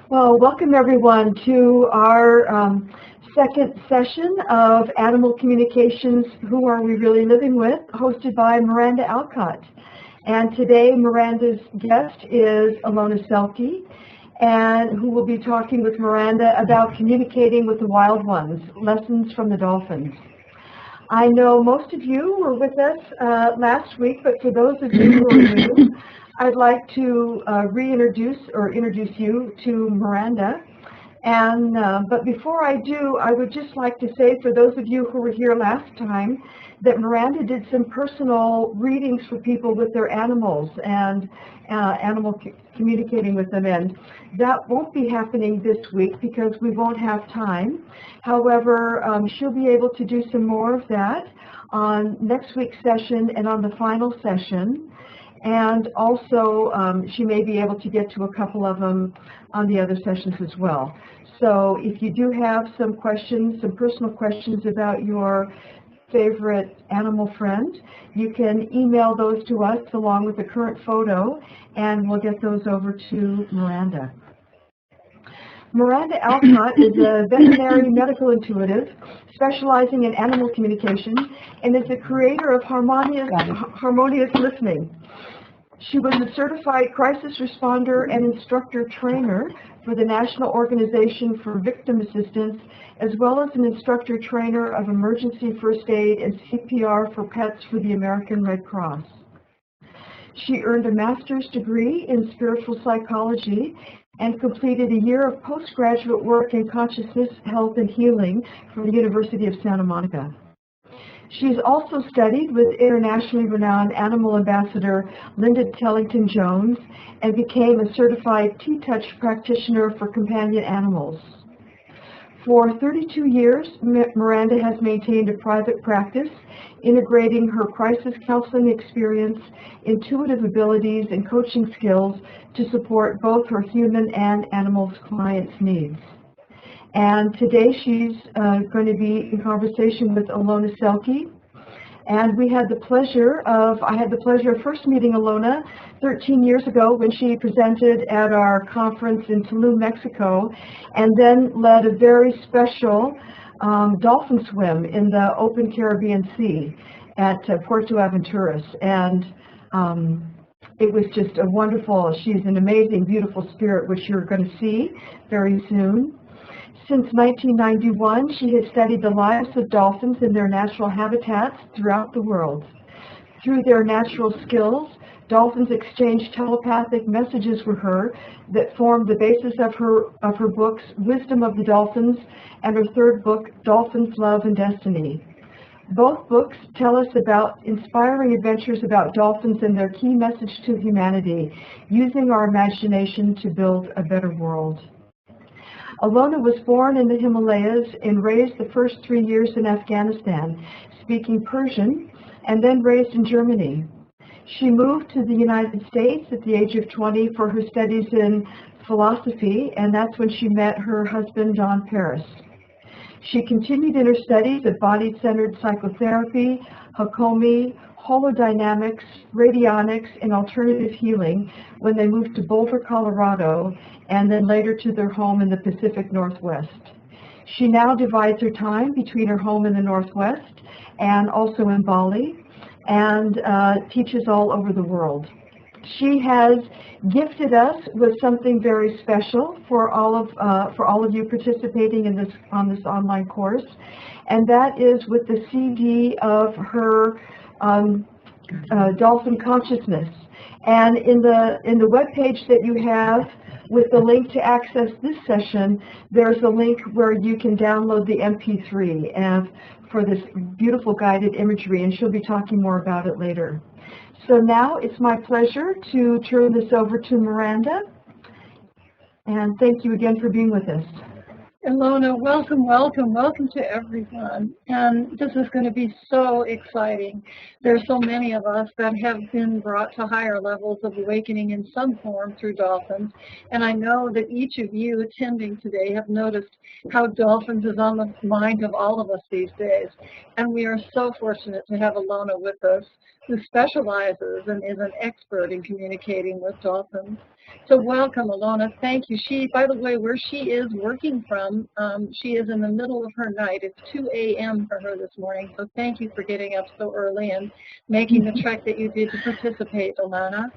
Well, welcome everyone to our second session of Animal Communications, Who Are We Really Living With, hosted by Miranda Alcott. And today Miranda's guest is Ilona Selke, and who will be talking with Miranda about communicating with the wild ones, lessons from the dolphins. I know most of you were with us last week, but for those of you who are new, I'd like to introduce you to Miranda. And but before I do, I would just like to say, for those of you who were here last time, that Miranda did some personal readings for people with their animals and communicating with them, and that won't be happening this week because we won't have time. However, she'll be able to do some more of that on next week's session and on the final session. And also, she may be able to get to a couple of them on the other sessions as well. So if you do have some questions, some personal questions about your favorite animal friend, you can email those to us along with the current photo, and we'll get those over to Miranda. Miranda Alcott is a veterinary medical intuitive specializing in animal communication and is the creator of harmonious listening. She was a certified crisis responder and instructor trainer for the National Organization for Victim Assistance, as well as an instructor trainer of emergency first aid and CPR for pets for the American Red Cross. She earned a master's degree in spiritual psychology and completed a year of postgraduate work in consciousness, health, and healing from the University of Santa Monica. She's also studied with internationally renowned animal ambassador Linda Tellington-Jones and became a certified T-Touch practitioner for companion animals. For 32 years, Miranda has maintained a private practice, integrating her crisis counseling experience, intuitive abilities, and coaching skills to support both her human and animal clients' needs. And today she's going to be in conversation with Ilona Selke. And I had the pleasure of first meeting Ilona 13 years ago when she presented at our conference in Tulum, Mexico, and then led a very special dolphin swim in the open Caribbean Sea at Puerto Aventuras. And it was just a wonderful, she's an amazing, beautiful spirit, which you're going to see very soon. Since 1991, she has studied the lives of dolphins in their natural habitats throughout the world. Through their natural skills, dolphins exchange telepathic messages with her that form the basis of her books, Wisdom of the Dolphins, and her third book, Dolphins, Love, and Destiny. Both books tell us about inspiring adventures about dolphins and their key message to humanity, using our imagination to build a better world. Ilona was born in the Himalayas and raised the first 3 years in Afghanistan, speaking Persian, and then raised in Germany. She moved to the United States at the age of 20 for her studies in philosophy, and that's when she met her husband, Don Paris. She continued in her studies of body-centered psychotherapy, Hakomi, holodynamics, radionics, and alternative healing when they moved to Boulder, Colorado, and then later to their home in the Pacific Northwest. She now divides her time between her home in the Northwest and also in Bali, and teaches all over the world. She has gifted us with something very special for all of you participating in on this online course, and that is with the CD of her Dolphin Consciousness. And in the web page that you have with the link to access this session, there's a link where you can download the MP3 and for this beautiful guided imagery, and she'll be talking more about it later. So now it's my pleasure to turn this over to Miranda, and thank you again for being with us. Ilona, welcome to everyone. And this is going to be so exciting. There's so many of us that have been brought to higher levels of awakening in some form through dolphins. And I know that each of you attending today have noticed how dolphins is on the mind of all of us these days. And we are so fortunate to have Ilona with us, who specializes and is an expert in communicating with dolphins. So welcome, Ilona. Thank you. By the way, where she is working from, she is in the middle of her night. It's 2 a.m. for her this morning. So thank you for getting up so early and making the trek that you did to participate, Ilona.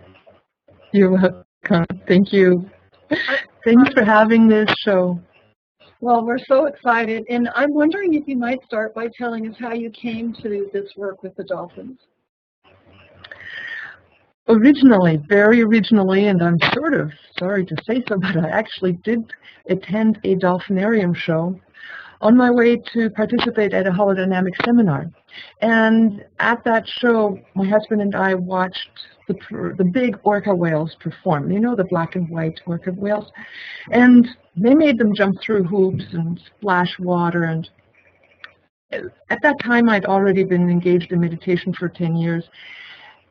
You're welcome. Thank you. Thanks for having this show. Well, we're so excited. And I'm wondering if you might start by telling us how you came to this work with the dolphins. Originally, very originally, and I'm sort of sorry to say so, but I actually did attend a dolphinarium show on my way to participate at a holodynamic seminar. And at that show, my husband and I watched the big orca whales perform. You know, the black and white orca whales. And they made them jump through hoops and splash water. And at that time, I'd already been engaged in meditation for 10 years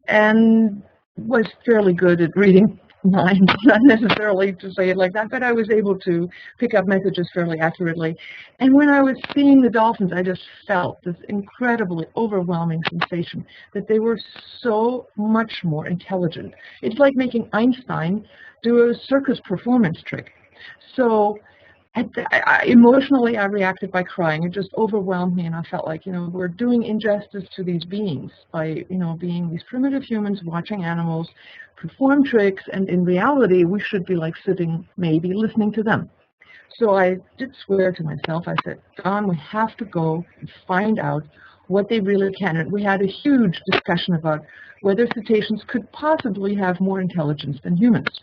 and was fairly good at reading minds, not necessarily to say it like that, but I was able to pick up messages fairly accurately. And when I was seeing the dolphins, I just felt this incredibly overwhelming sensation that they were so much more intelligent. It's like making Einstein do a circus performance trick. So emotionally, I reacted by crying. It just overwhelmed me, and I felt like, we're doing injustice to these beings by, being these primitive humans watching animals perform tricks, and in reality, we should be like sitting, maybe listening to them. So I did swear to myself. I said, Don, we have to go and find out what they really can. And we had a huge discussion about whether cetaceans could possibly have more intelligence than humans.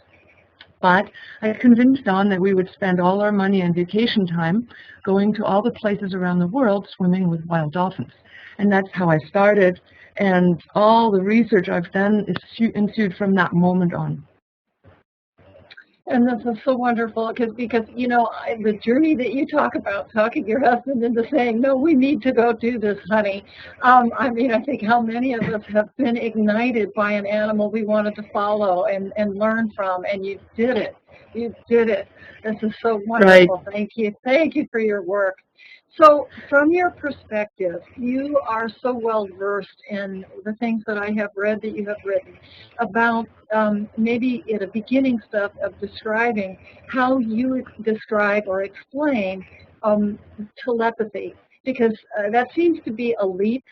But I convinced Don that we would spend all our money and vacation time going to all the places around the world swimming with wild dolphins. And that's how I started. And all the research I've done is ensued from that moment on. And this is so wonderful because the journey that you talk about, talking your husband into saying, no, we need to go do this, honey. I think how many of us have been ignited by an animal we wanted to follow and learn from, and you did it. You did it. This is so wonderful. Right. Thank you. Thank you for your work. So from your perspective, you are so well versed in the things that I have read that you have written about maybe at a beginning stuff of describing how you describe or explain telepathy, because that seems to be a leap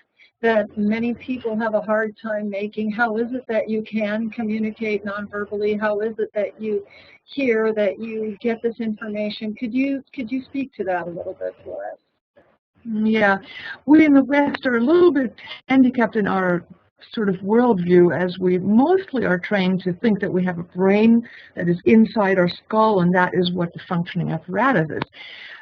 that many people have a hard time making. How is it that you can communicate nonverbally? How is it that you hear, that you get this information? Could you speak to that a little bit for us? Yeah, we in the West are a little bit handicapped in our sort of worldview, as we mostly are trained to think that we have a brain that is inside our skull, and that is what the functioning apparatus is.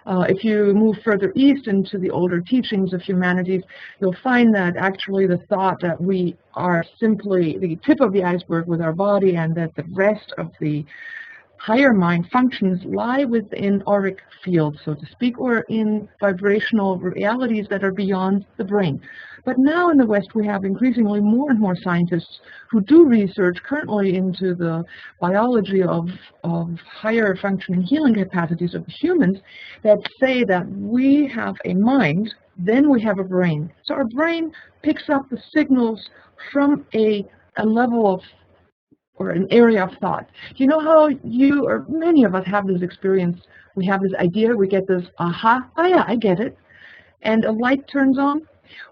If you move further east into the older teachings of humanities, you'll find that actually the thought that we are simply the tip of the iceberg with our body, and that the rest of the higher mind functions lie within auric fields, so to speak, or in vibrational realities that are beyond the brain. But now in the West, we have increasingly more and more scientists who do research currently into the biology of higher functioning healing capacities of humans that say that we have a mind, then we have a brain. So our brain picks up the signals from a level of, or an area of thought. You know how you, or many of us, have this experience? We have this idea, we get this aha, oh yeah, I get it, and a light turns on.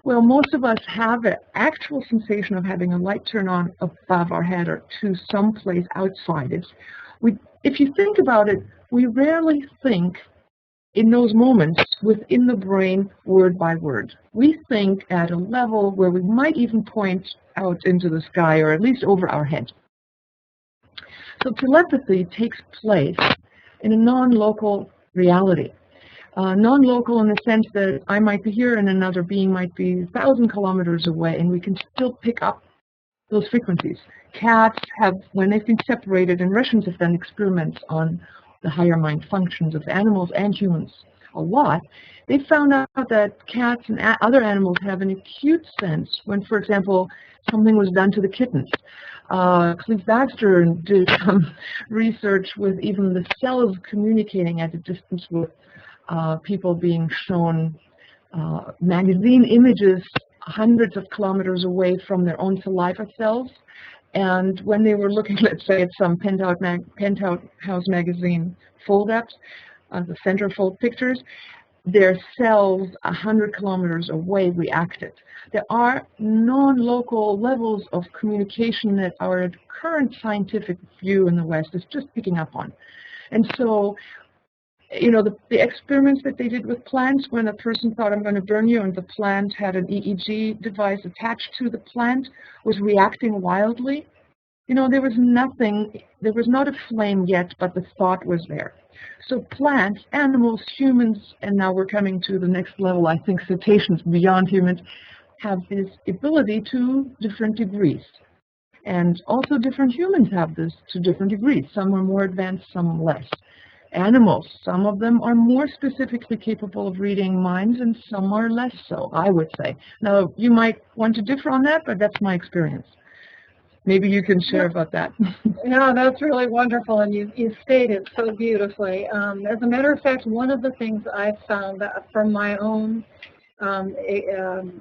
Well, most of us have an actual sensation of having a light turn on above our head or to someplace outside it. If you think about it, we rarely think in those moments within the brain word by word. We think at a level where we might even point out into the sky, or at least over our head. So telepathy takes place in a non-local reality. Non-local in the sense that I might be here and another being might be 1,000 kilometers away, and we can still pick up those frequencies. Cats have, when they've been separated, and Russians have done experiments on the higher mind functions of animals and humans a lot, they found out that cats and other animals have an acute sense when, for example, something was done to the kittens. Cleve Baxter did some research with even the cells communicating at a distance with people being shown magazine images hundreds of kilometers away from their own saliva cells. And when they were looking, let's say, at some Penthouse magazine fold-ups, the centerfold pictures, their cells 100 kilometers away reacted. There are non-local levels of communication that our current scientific view in the West is just picking up on. And so, you know, the experiments that they did with plants, when a person thought, I'm going to burn you, and the plant had an EEG device attached to the plant, was reacting wildly. You know, there was nothing, there was not a flame yet, but the thought was there. So plants, animals, humans, and now we're coming to the next level, I think cetaceans beyond humans, have this ability to different degrees. And also different humans have this to different degrees. Some are more advanced, some less. Animals, some of them are more specifically capable of reading minds and some are less so, I would say. Now, you might want to differ on that, but that's my experience. Maybe you can share about that. Yeah, that's really wonderful, and you stated so beautifully. As a matter of fact, one of the things I've found from my own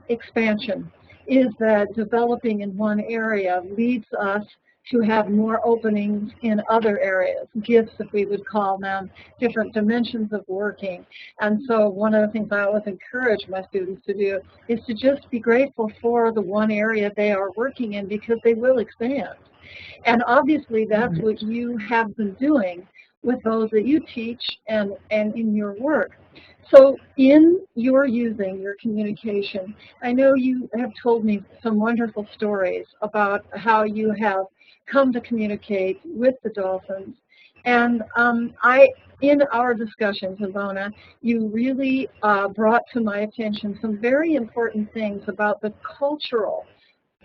expansion is that developing in one area leads us to have more openings in other areas, gifts, if we would call them, different dimensions of working. And so one of the things I always encourage my students to do is to just be grateful for the one area they are working in, because they will expand. And obviously that's what you have been doing with those that you teach and in your work. So in your using your communication, I know you have told me some wonderful stories about how you have come to communicate with the dolphins. And in our discussions, Ilona, you really brought to my attention some very important things about the cultural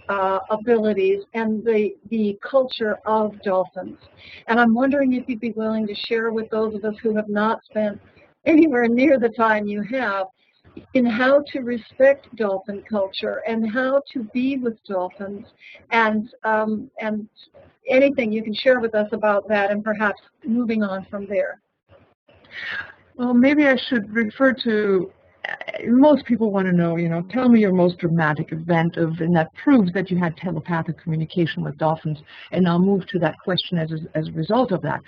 abilities and the culture of dolphins. And I'm wondering if you'd be willing to share with those of us who have not spent anywhere near the time you have in how to respect dolphin culture and how to be with dolphins, and anything you can share with us about that, and perhaps moving on from there. Well, maybe I should refer to, most people want to know, you know, tell me your most dramatic event and that proves that you had telepathic communication with dolphins, and I'll move to that question as a result of that.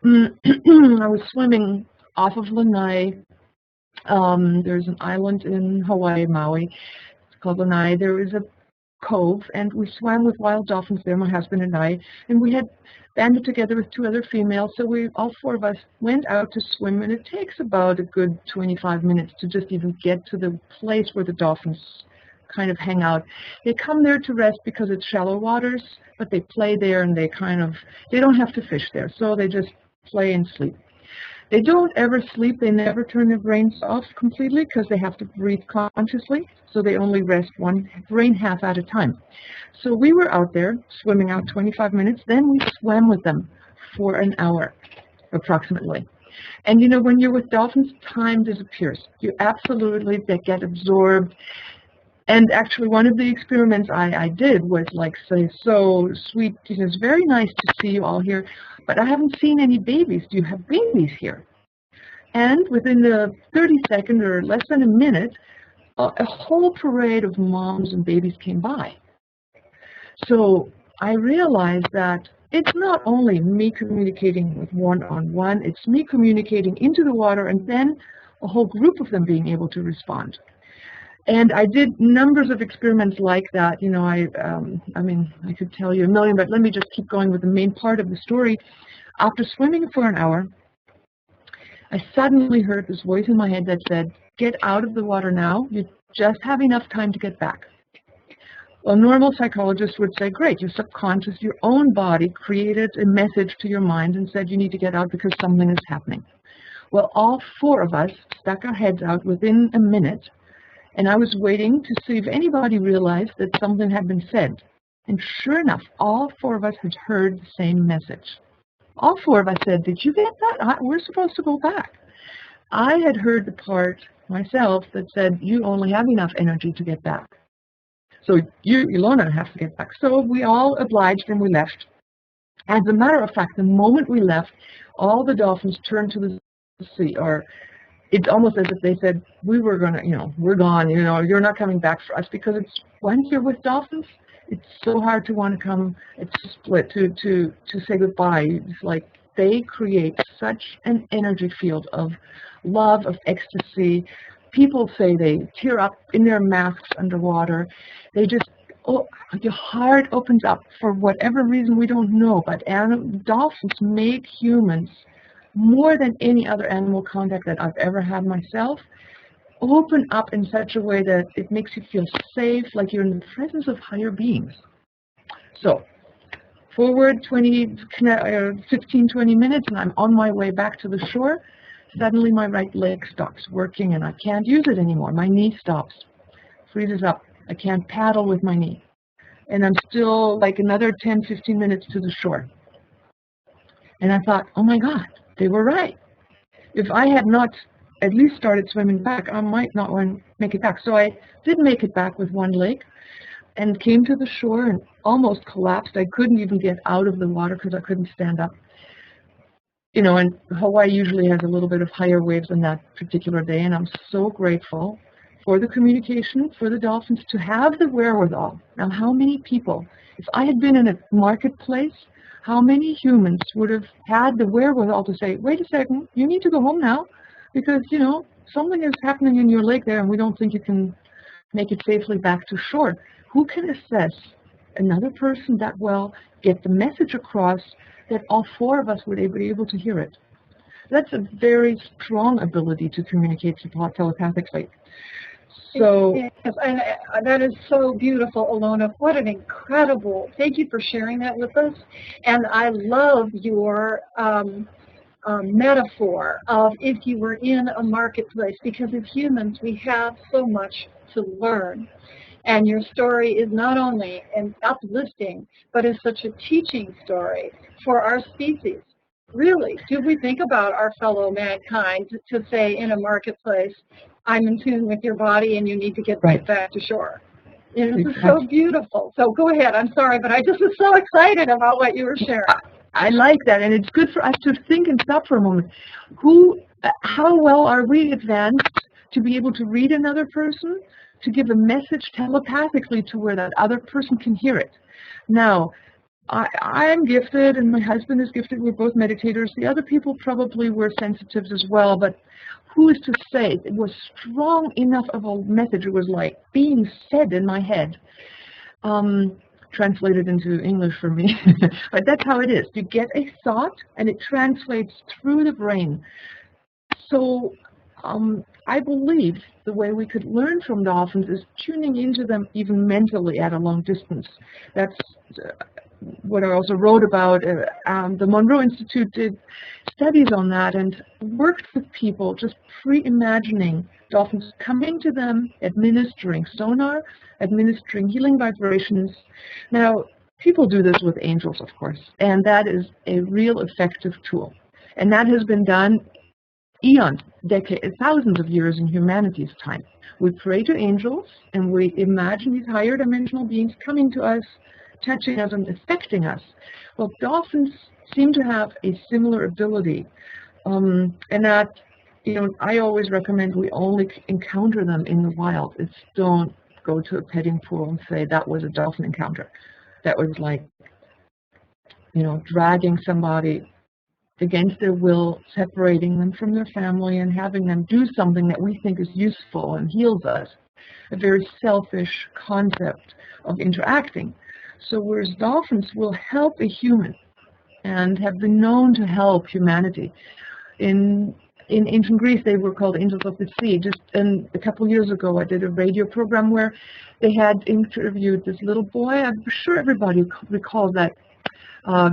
I was swimming off of Lanai. There's an island in Hawaii, Maui. It's called Lanai. There is a cove, and we swam with wild dolphins there, my husband and I, and we had banded together with 2 other females, so all 4 of us went out to swim, and it takes about a good 25 minutes to just even get to the place where the dolphins kind of hang out. They come there to rest because it's shallow waters, but they play there, and they don't have to fish there, so they just play and sleep. They don't ever sleep. They never turn their brains off completely because they have to breathe consciously, so they only rest one brain half at a time. So we were out there swimming out 25 minutes, then we swam with them for an hour approximately. And you know, when you're with dolphins, time disappears. You absolutely get absorbed. And actually, one of the experiments I did was like say, so sweet, you know, it's very nice to see you all here, but I haven't seen any babies. Do you have babies here? And within the 30-second or less than a minute, a whole parade of moms and babies came by. So I realized that it's not only me communicating with one-on-one, it's me communicating into the water and then a whole group of them being able to respond. And I did numbers of experiments like that. You know, I mean, I could tell you a million, but let me just keep going with the main part of the story. After swimming for an hour, I suddenly heard this voice in my head that said, "Get out of the water now. You just have enough time to get back." Well, normal psychologists would say, great, your subconscious, your own body created a message to your mind and said you need to get out because something is happening. Well, all 4 of us stuck our heads out within a minute. And I was waiting to see if anybody realized that something had been said. And sure enough, all 4 of us had heard the same message. All 4 of us said, did you get that? We're supposed to go back. I had heard the part myself that said, you only have enough energy to get back. So you, Ilona, have to get back. So we all obliged and we left. As a matter of fact, the moment we left, all the dolphins turned to the sea, or it's almost as if they said, we were going to, you know, we're gone, you know, you're not coming back for us, because it's, once you're with dolphins, It's so hard to want to come, it's split, to say goodbye. It's like they create such an energy field of love, of ecstasy. People say they tear up in their masks underwater. They just, oh, your heart opens up for whatever reason we don't know, but dolphins make humans, more than any other animal contact that I've ever had myself, open up in such a way that it makes you feel safe, like you're in the presence of higher beings. So, forward 15, 20 minutes, and I'm on my way back to the shore. Suddenly my right leg stops working, and I can't use it anymore. My knee stops, freezes up. I can't paddle with my knee. And I'm still like another 10, 15 minutes to the shore. And I thought, oh my God, they were right. If I had not at least started swimming back, I might not make it back. So I did make it back with one leg and came to the shore and almost collapsed. I couldn't even get out of the water because I couldn't stand up. You know, and Hawaii usually has a little bit of higher waves on that particular day, and I'm so grateful for the communication, for the dolphins to have the wherewithal. Now, how many people, if I had been in a marketplace, how many humans would have had the wherewithal to say, wait a second, you need to go home now because, you know, something is happening in your leg there and we don't think you can make it safely back to shore. Who can assess another person that well, get the message across that all four of us would be able to hear it? That's a very strong ability to communicate telepathically. So, yes, and that is so beautiful, Ilona. What an incredible, thank you for sharing that with us. And I love your metaphor of if you were in a marketplace, because as humans, we have so much to learn. And your story is not only an uplifting, but is such a teaching story for our species. Really, do we think about our fellow mankind to say in a marketplace, I'm in tune with your body and you need to get back to shore? And this is so beautiful. So go ahead. I'm sorry, but I just was so excited about what you were sharing. I like that, and it's good for us to think and stop for a moment. How well are we advanced to be able to read another person, to give a message telepathically to where that other person can hear it? Now, I'm gifted, and my husband is gifted. We're both meditators. The other people probably were sensitives as well, but who is to say? It was strong enough of a message. It was like being said in my head. Translated into English for me. But that's how it is. You get a thought, and it translates through the brain. So I believe the way we could learn from dolphins is tuning into them even mentally at a long distance. That's what I also wrote about. The Monroe Institute did studies on that and worked with people just pre-imagining dolphins coming to them, administering sonar, administering healing vibrations. Now, people do this with angels, of course, and that is a real effective tool. And that has been done eons, decades, thousands of years in humanity's time. We pray to angels, and we imagine these higher dimensional beings coming to us, touching us and affecting us. Well, dolphins seem to have a similar ability, and that, you know, I always recommend we only encounter them in the wild. It's don't go to a petting pool and say that was a dolphin encounter. That was like, you know, dragging somebody against their will, separating them from their family and having them do something that we think is useful and heals us. A very selfish concept of interacting. So whereas dolphins will help a human and have been known to help humanity. In ancient Greece, they were called angels of the sea. Just a couple years ago, I did a radio program where they had interviewed this little boy. I'm sure everybody recalls that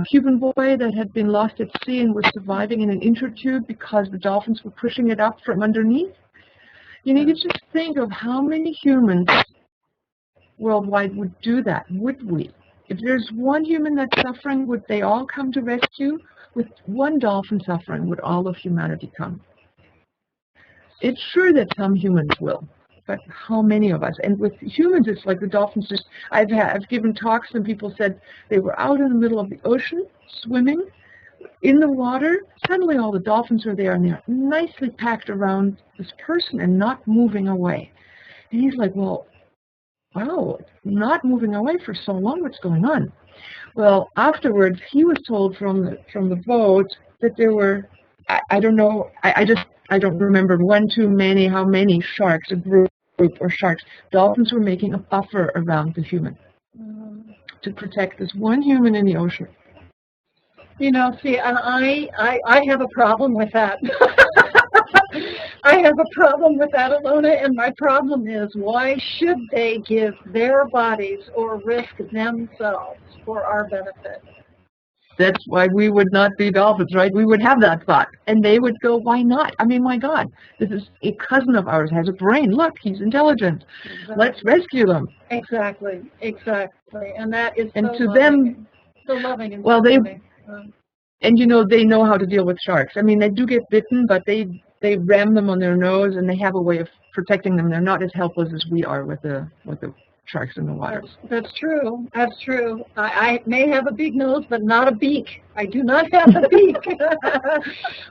Cuban boy that had been lost at sea and was surviving in an inner tube because the dolphins were pushing it up from underneath. You know, you just think of how many humans worldwide would do that, would we? If there's one human that's suffering, would they all come to rescue? With one dolphin suffering, would all of humanity come? It's sure that some humans will, but how many of us? And with humans, it's like the dolphins just, I've given talks and people said they were out in the middle of the ocean, swimming, in the water, suddenly all the dolphins are there and they're nicely packed around this person and not moving away. And he's like, well, wow, not moving away for so long, what's going on? Well, afterwards, he was told from the boat that there were, I don't know, I don't remember one too many, how many sharks, a group or sharks. Dolphins were making a buffer around the human to protect this one human in the ocean. You know, see, and I have a problem with that. I have a problem with that, Ilona, and my problem is, why should they give their bodies or risk themselves for our benefit? That's why we would not be dolphins, right? We would have that thought. And they would go, why not? I mean, my God, this is a cousin of ours, has a brain. Look, he's intelligent. Exactly. Let's rescue them. Exactly, exactly. And that is And so to loving. them, So loving and well, so loving. and you know, they know how to deal with sharks. I mean, they do get bitten, but they ram them on their nose, and they have a way of protecting them. They're not as helpless as we are with the sharks in the water. That's true. That's true. I may have a big nose, but not a beak. I do not have a beak.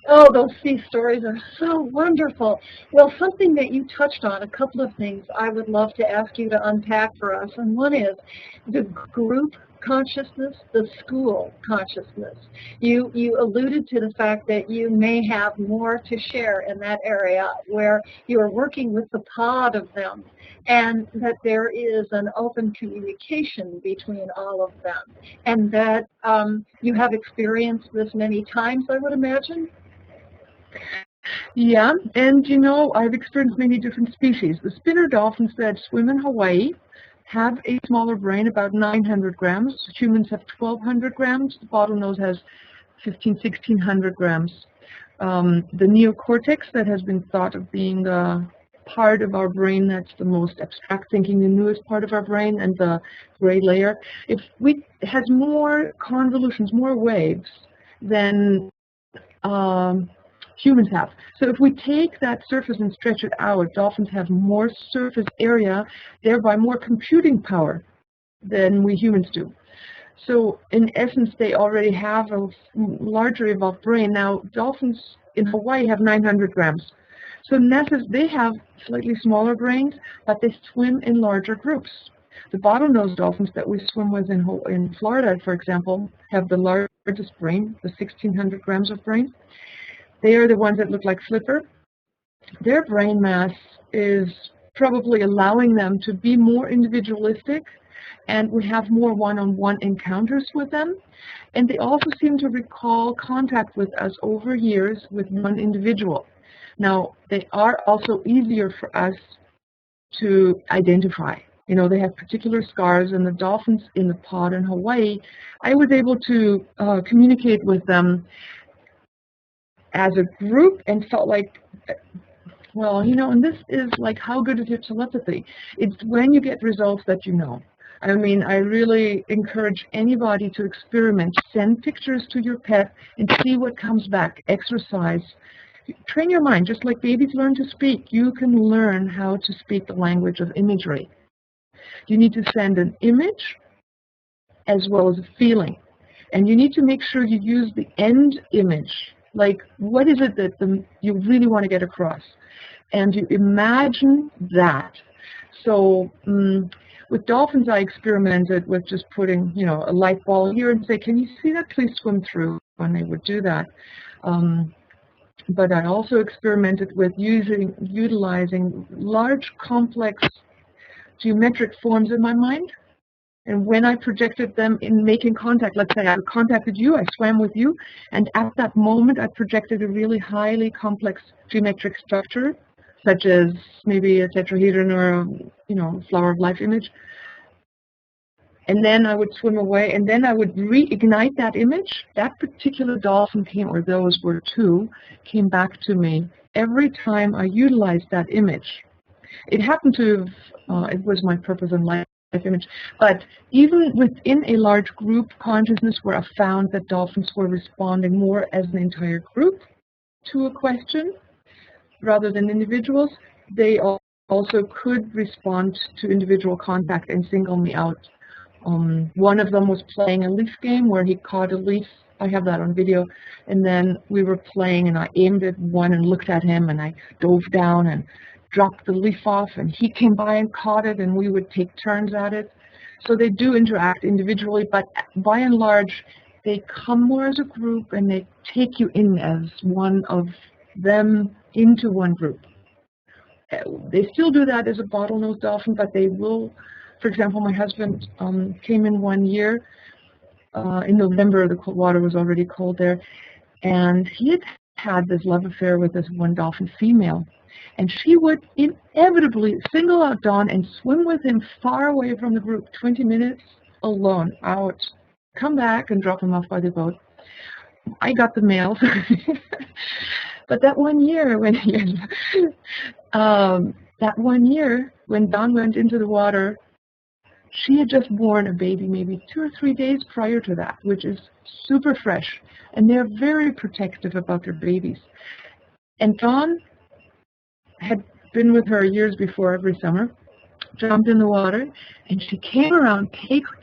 Oh, those sea stories are so wonderful. Well, something that you touched on, a couple of things I would love to ask you to unpack for us. And one is the group consciousness, the school consciousness. You alluded to the fact that you may have more to share in that area where you are working with the pod of them, and that there is an open communication between all of them, and that you have experienced this many times, I would imagine. Yeah, and you know, I've experienced many different species. The spinner dolphins that swim in Hawaii have a smaller brain, about 900 grams. Humans have 1,200 grams. The bottlenose has 1,600 grams. The neocortex, that has been thought of being the part of our brain that's the most abstract thinking, the newest part of our brain, and the gray layer, it has more convolutions, more waves than humans have. So if we take that surface and stretch it out, dolphins have more surface area, thereby more computing power than we humans do. So in essence, they already have a larger evolved brain. Now, dolphins in Hawaii have 900 grams. So in essence, they have slightly smaller brains, but they swim in larger groups. The bottlenose dolphins that we swim with in Florida, for example, have the largest brain, the 1,600 grams of brain. They are the ones that look like Flipper. Their brain mass is probably allowing them to be more individualistic, and we have more one-on-one encounters with them. And they also seem to recall contact with us over years with one individual. Now, they are also easier for us to identify. You know, they have particular scars, and the dolphins in the pod in Hawaii, I was able to communicate with them as a group and felt like, well, you know, and this is like, how good is your telepathy? It's when you get results that you know. I mean, I really encourage anybody to experiment. Send pictures to your pet and see what comes back. Exercise. Train your mind. Just like babies learn to speak, you can learn how to speak the language of imagery. You need to send an image as well as a feeling. And you need to make sure you use the end image. Like, what is it that you really want to get across? And you imagine that. So with dolphins, I experimented with just putting, you know, a light ball here and say, can you see that? Please swim through. And they would do that. But I also experimented with utilizing large, complex geometric forms in my mind. And when I projected them in making contact, let's say I contacted you, I swam with you, and at that moment I projected a really highly complex geometric structure, such as maybe a tetrahedron or a, you know, flower of life image. And then I would swim away, and then I would reignite that image. That particular dolphin came, or those were two, came back to me every time I utilized that image. It happened to, it was my purpose in life image, but even within a large group consciousness where I found that dolphins were responding more as an entire group to a question rather than individuals, they also could respond to individual contact and single me out. One of them was playing a leaf game where he caught a leaf. I have that on video. And then we were playing, and I aimed at one and looked at him, and I dove down and dropped the leaf off and he came by and caught it and we would take turns at it. So they do interact individually, but by and large, they come more as a group and they take you in as one of them into one group. They still do that as a bottlenose dolphin, but they will, for example, my husband came in one year, in November, the water was already cold there, and he had had this love affair with this one dolphin female. And she would inevitably single out Don and swim with him far away from the group, 20 minutes alone, out, come back and drop him off by the boat. I got the males. But that one year when Don went into the water, she had just born a baby maybe 2 or 3 days prior to that, which is super fresh. And they're very protective about their babies. And Don had been with her years before every summer, jumped in the water, and she came around,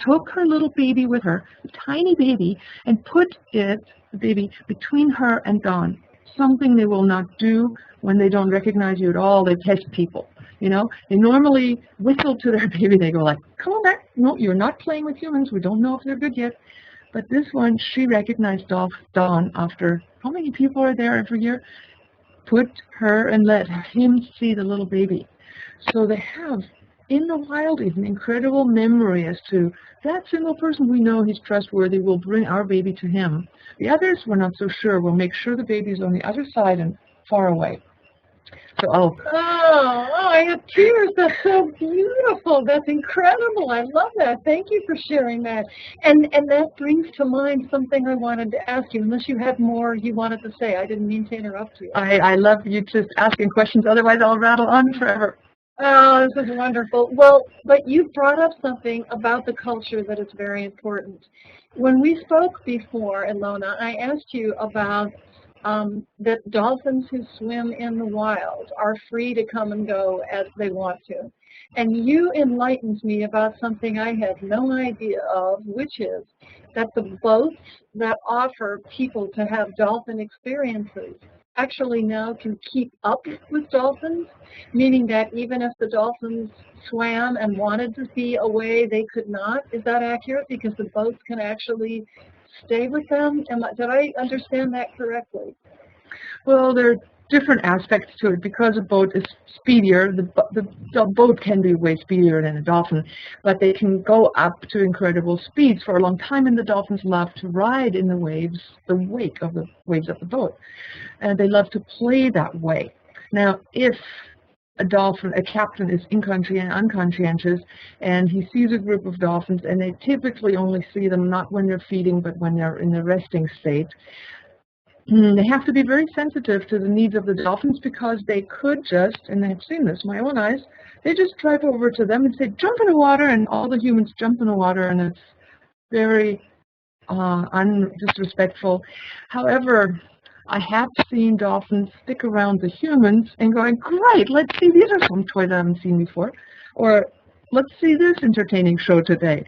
took her little baby with her, a tiny baby, and put the baby between her and Don. Something they will not do when they don't recognize you at all. They test people. You know, they normally whistle to their baby. They go like, come on back. No, you're not playing with humans. We don't know if they're good yet. But this one, she recognized Don after, how many people are there every year? Put her and let him see the little baby. So they have, in the wild, an incredible memory as to that single person we know he's trustworthy, we'll bring our baby to him. The others, we're not so sure. We'll make sure the baby's on the other side and far away. So, oh, I have tears. That's so beautiful. That's incredible. I love that. Thank you for sharing that. And that brings to mind something I wanted to ask you, unless you had more you wanted to say. I didn't mean to interrupt you. I love you just asking questions. Otherwise, I'll rattle on forever. Oh, this is wonderful. Well, but you brought up something about the culture that is very important. When we spoke before, Ilona, I asked you about that dolphins who swim in the wild are free to come and go as they want to. And you enlightened me about something I had no idea of, which is that the boats that offer people to have dolphin experiences actually now can keep up with dolphins, meaning that even if the dolphins swam and wanted to be away, they could not. Is that accurate? Because the boats can actually stay with them? Did I understand that correctly? Well, there are different aspects to it. Because a boat is speedier, the boat can be way speedier than a dolphin, but they can go up to incredible speeds for a long time, and the dolphins love to ride in the waves, the wake of the waves of the boat. And they love to play that way. Now, if a captain is unconscientious, and he sees a group of dolphins, and they typically only see them not when they're feeding, but when they're in the resting state. They have to be very sensitive to the needs of the dolphins, because they could just, and I've seen this with my own eyes, they just drive over to them and say, jump in the water, and all the humans jump in the water, and it's very disrespectful. However, I have seen dolphins stick around the humans and going, great, let's see, these are some toys I haven't seen before. Or, let's see this entertaining show today.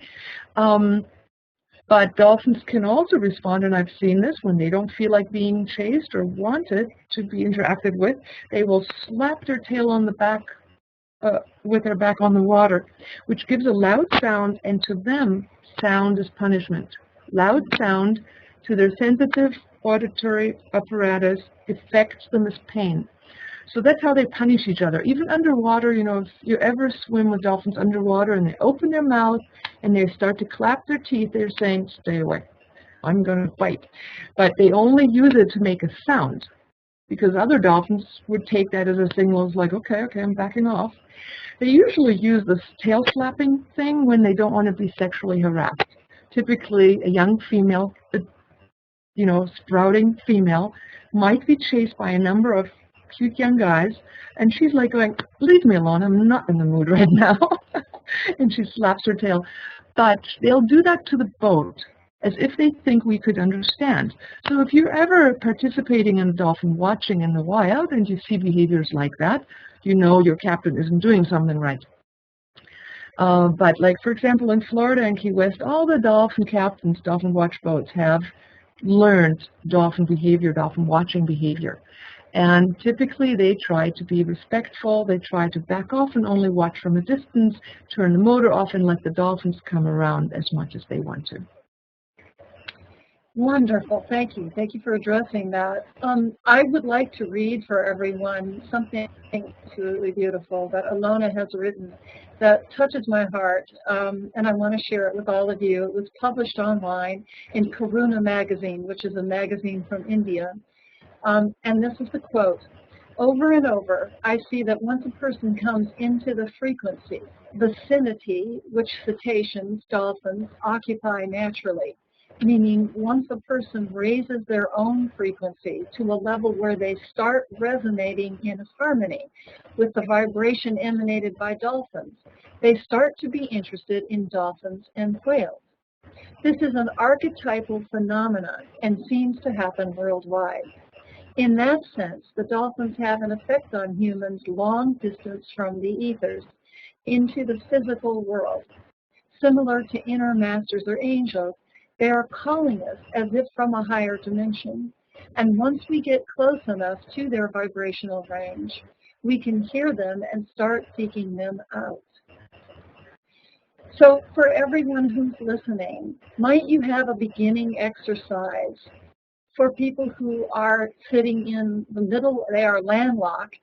But dolphins can also respond, and I've seen this, when they don't feel like being chased or wanted to be interacted with, they will slap their tail on the back, with their back on the water, which gives a loud sound, and to them, sound is punishment. Loud sound to their sensitive auditory apparatus affects them as pain. So that's how they punish each other. Even underwater, you know, if you ever swim with dolphins underwater and they open their mouth and they start to clap their teeth, they're saying, stay away, I'm going to bite. But they only use it to make a sound, because other dolphins would take that as a signal, as like, okay, I'm backing off. They usually use this tail slapping thing when they don't want to be sexually harassed. Typically, a young female, you know, sprouting female, might be chased by a number of cute young guys, and she's like going, leave me alone, I'm not in the mood right now. And she slaps her tail. But they'll do that to the boat as if they think we could understand. So if you're ever participating in dolphin watching in the wild and you see behaviors like that, you know your captain isn't doing something right. But like, for example, in Florida and Key West, all the dolphin captains, dolphin watch boats have learned dolphin behavior, dolphin watching behavior. And typically they try to be respectful, they try to back off and only watch from a distance, turn the motor off and let the dolphins come around as much as they want to. Wonderful. Thank you. Thank you for addressing that. I would like to read for everyone something absolutely beautiful that Ilona has written that touches my heart, and I want to share it with all of you. It was published online in Karuna magazine, which is a magazine from India. And this is the quote. Over and over, I see that once a person comes into the frequency, vicinity, which cetaceans, dolphins, occupy naturally, meaning once a person raises their own frequency to a level where they start resonating in harmony with the vibration emanated by dolphins, they start to be interested in dolphins and whales. This is an archetypal phenomenon and seems to happen worldwide. In that sense, the dolphins have an effect on humans long distance from the ethers into the physical world. Similar to inner masters or angels, they are calling us as if from a higher dimension. And once we get close enough to their vibrational range, we can hear them and start seeking them out. So for everyone who's listening, might you have a beginning exercise for people who are sitting in the middle, they are landlocked,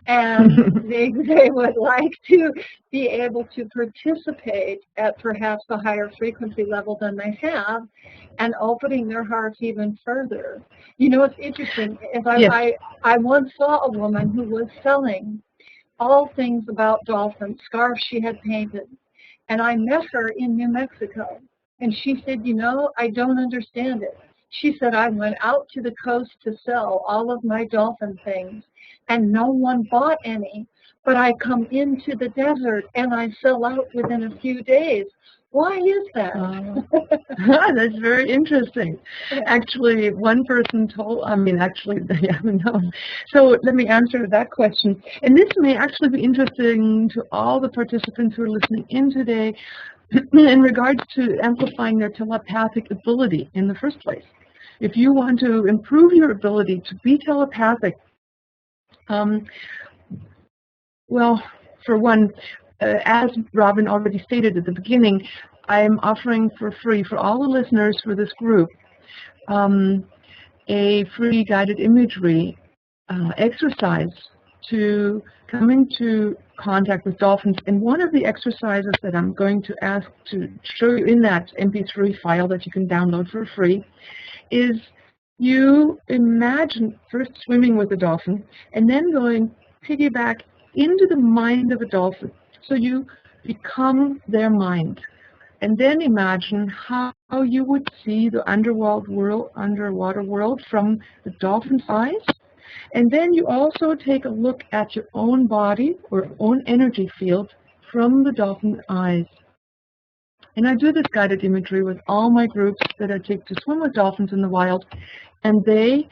and they would like to be able to participate at perhaps a higher frequency level than they have, and opening their hearts even further. You know, it's interesting. I once saw a woman who was selling all things about dolphins, scarves she had painted, and I met her in New Mexico, and she said, you know, I don't understand it. She said, I went out to the coast to sell all of my dolphin things, and no one bought any, but I come into the desert and I sell out within a few days. Why is that? That's very interesting. Actually, one person told, no. So let me answer that question. And this may actually be interesting to all the participants who are listening in today in regards to amplifying their telepathic ability in the first place. If you want to improve your ability to be telepathic, well, for one, as Robin already stated at the beginning, I'm offering for free for all the listeners for this group a free guided imagery exercise to come into contact with dolphins. And one of the exercises that I'm going to ask to show you in that MP3 file that you can download for free is you imagine first swimming with a dolphin and then going piggyback into the mind of a dolphin. So you become their mind. And then imagine how you would see the underwater world from the dolphin's eyes. And then you also take a look at your own body or own energy field from the dolphin's eyes. And I do this guided imagery with all my groups that I take to swim with dolphins in the wild, and they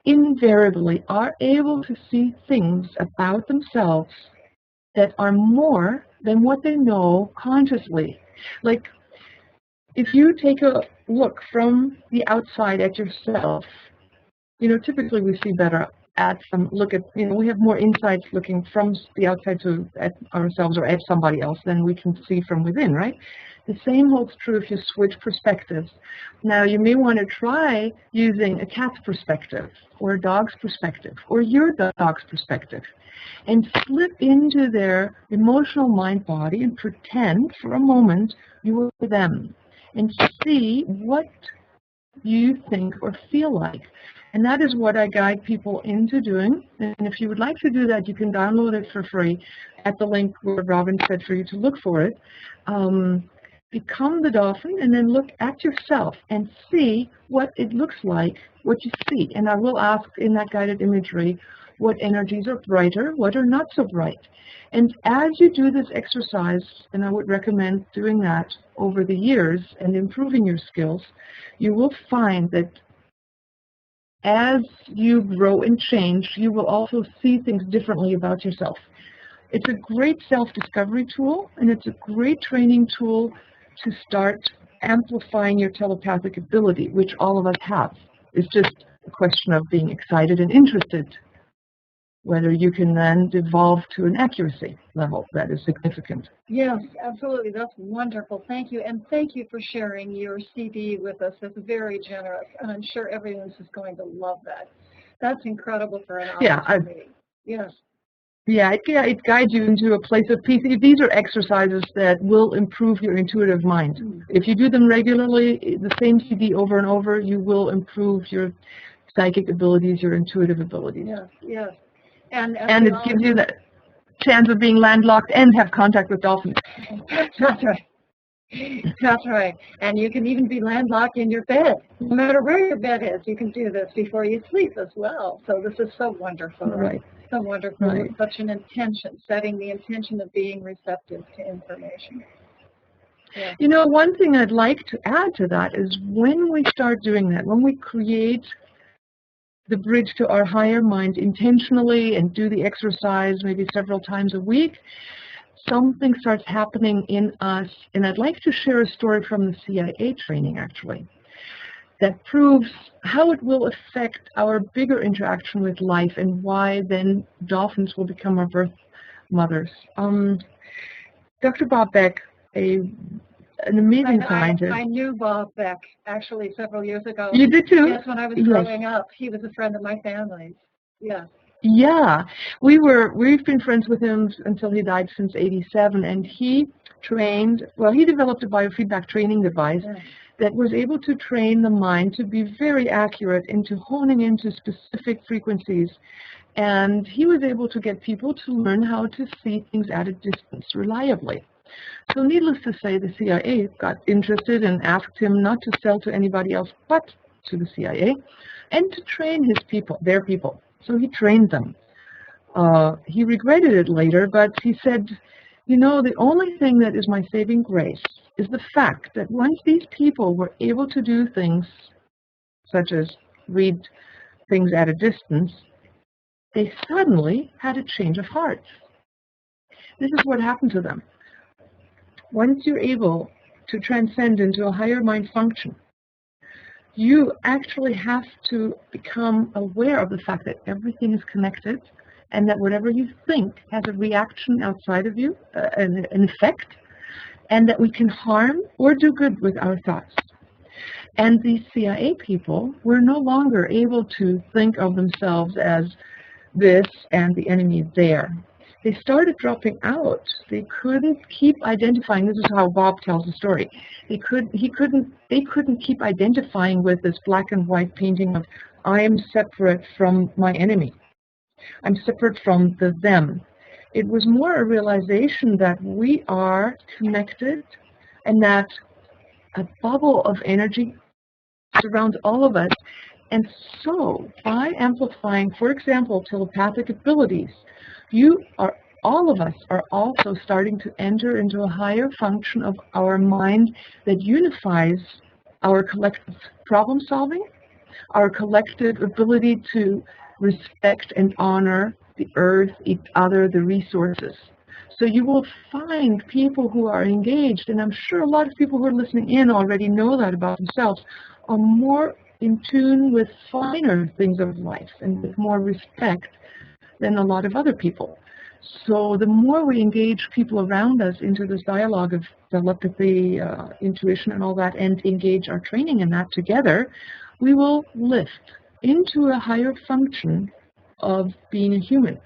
invariably are able to see things about themselves that are more than what they know consciously. Like, if you take a look from the outside at yourself, you know, typically we see better we have more insights looking from the outside at ourselves or at somebody else than we can see from within, right? The same holds true if you switch perspectives. Now, you may want to try using a cat's perspective or a dog's perspective or your dog's perspective and slip into their emotional mind body and pretend for a moment you are them and see what you think or feel like. And that is what I guide people into doing. And if you would like to do that, you can download it for free at the link where Robin said for you to look for it. Become the dolphin and then look at yourself and see what it looks like, what you see. And I will ask in that guided imagery what energies are brighter, what are not so bright. And as you do this exercise, and I would recommend doing that over the years and improving your skills, you will find that as you grow and change, you will also see things differently about yourself. It's a great self-discovery tool, and it's a great training tool to start amplifying your telepathic ability, which all of us have. It's just a question of being excited and interested, whether you can then devolve to an accuracy level that is significant. Yes, absolutely. That's wonderful. Thank you. And thank you for sharing your CD with us. It's very generous. And I'm sure everyone's just going to love that. That's incredible for an opportunity. Yes. Yeah, it guides you into a place of peace. These are exercises that will improve your intuitive mind. If you do them regularly, the same CD over and over, you will improve your psychic abilities, your intuitive abilities. Yes, yes. And it gives you the chance of being landlocked and have contact with dolphins. That's right. That's right. And you can even be landlocked in your bed. No matter where your bed is, you can do this before you sleep as well. So this is so wonderful. Right. So wonderful. Right. With such an intention, setting the intention of being receptive to information. Yeah. You know, one thing I'd like to add to that is when we start doing that, when we create the bridge to our higher mind intentionally and do the exercise maybe several times a week, something starts happening in us. And I'd like to share a story from the CIA training, actually, that proves how it will affect our bigger interaction with life and why then dolphins will become our birth mothers. Dr. Bob Beck, an amazing scientist. I knew Bob Beck, actually, several years ago. You did too? Yes, when I was growing up. He was a friend of my family's. Yeah. Yeah. We've been friends with him until he died since '87, and he developed a biofeedback training device that was able to train the mind to be very accurate into honing into specific frequencies. And he was able to get people to learn how to see things at a distance reliably. So needless to say, the CIA got interested and asked him not to sell to anybody else but to the CIA and to train their people. So he trained them. He regretted it later, but he said, you know, the only thing that is my saving grace is the fact that once these people were able to do things such as read things at a distance, they suddenly had a change of heart. This is what happened to them. Once you're able to transcend into a higher mind function, you actually have to become aware of the fact that everything is connected and that whatever you think has a reaction outside of you, an effect, and that we can harm or do good with our thoughts. And these CIA people were no longer able to think of themselves as this and the enemy there. They started dropping out. They couldn't keep identifying. This is how Bob tells the story. They couldn't keep identifying with this black and white painting of I am separate from my enemy. I'm separate from the them. It was more a realization that we are connected and that a bubble of energy surrounds all of us. And so by amplifying, for example, telepathic abilities, all of us are also starting to enter into a higher function of our mind that unifies our collective problem solving, our collective ability to respect and honor the earth, each other, the resources. So you will find people who are engaged, and I'm sure a lot of people who are listening in already know that about themselves, are more in tune with finer things of life and with more respect than a lot of other people. So the more we engage people around us into this dialogue of telepathy, intuition and all that, and engage our training in that together, we will lift into a higher function of being a human,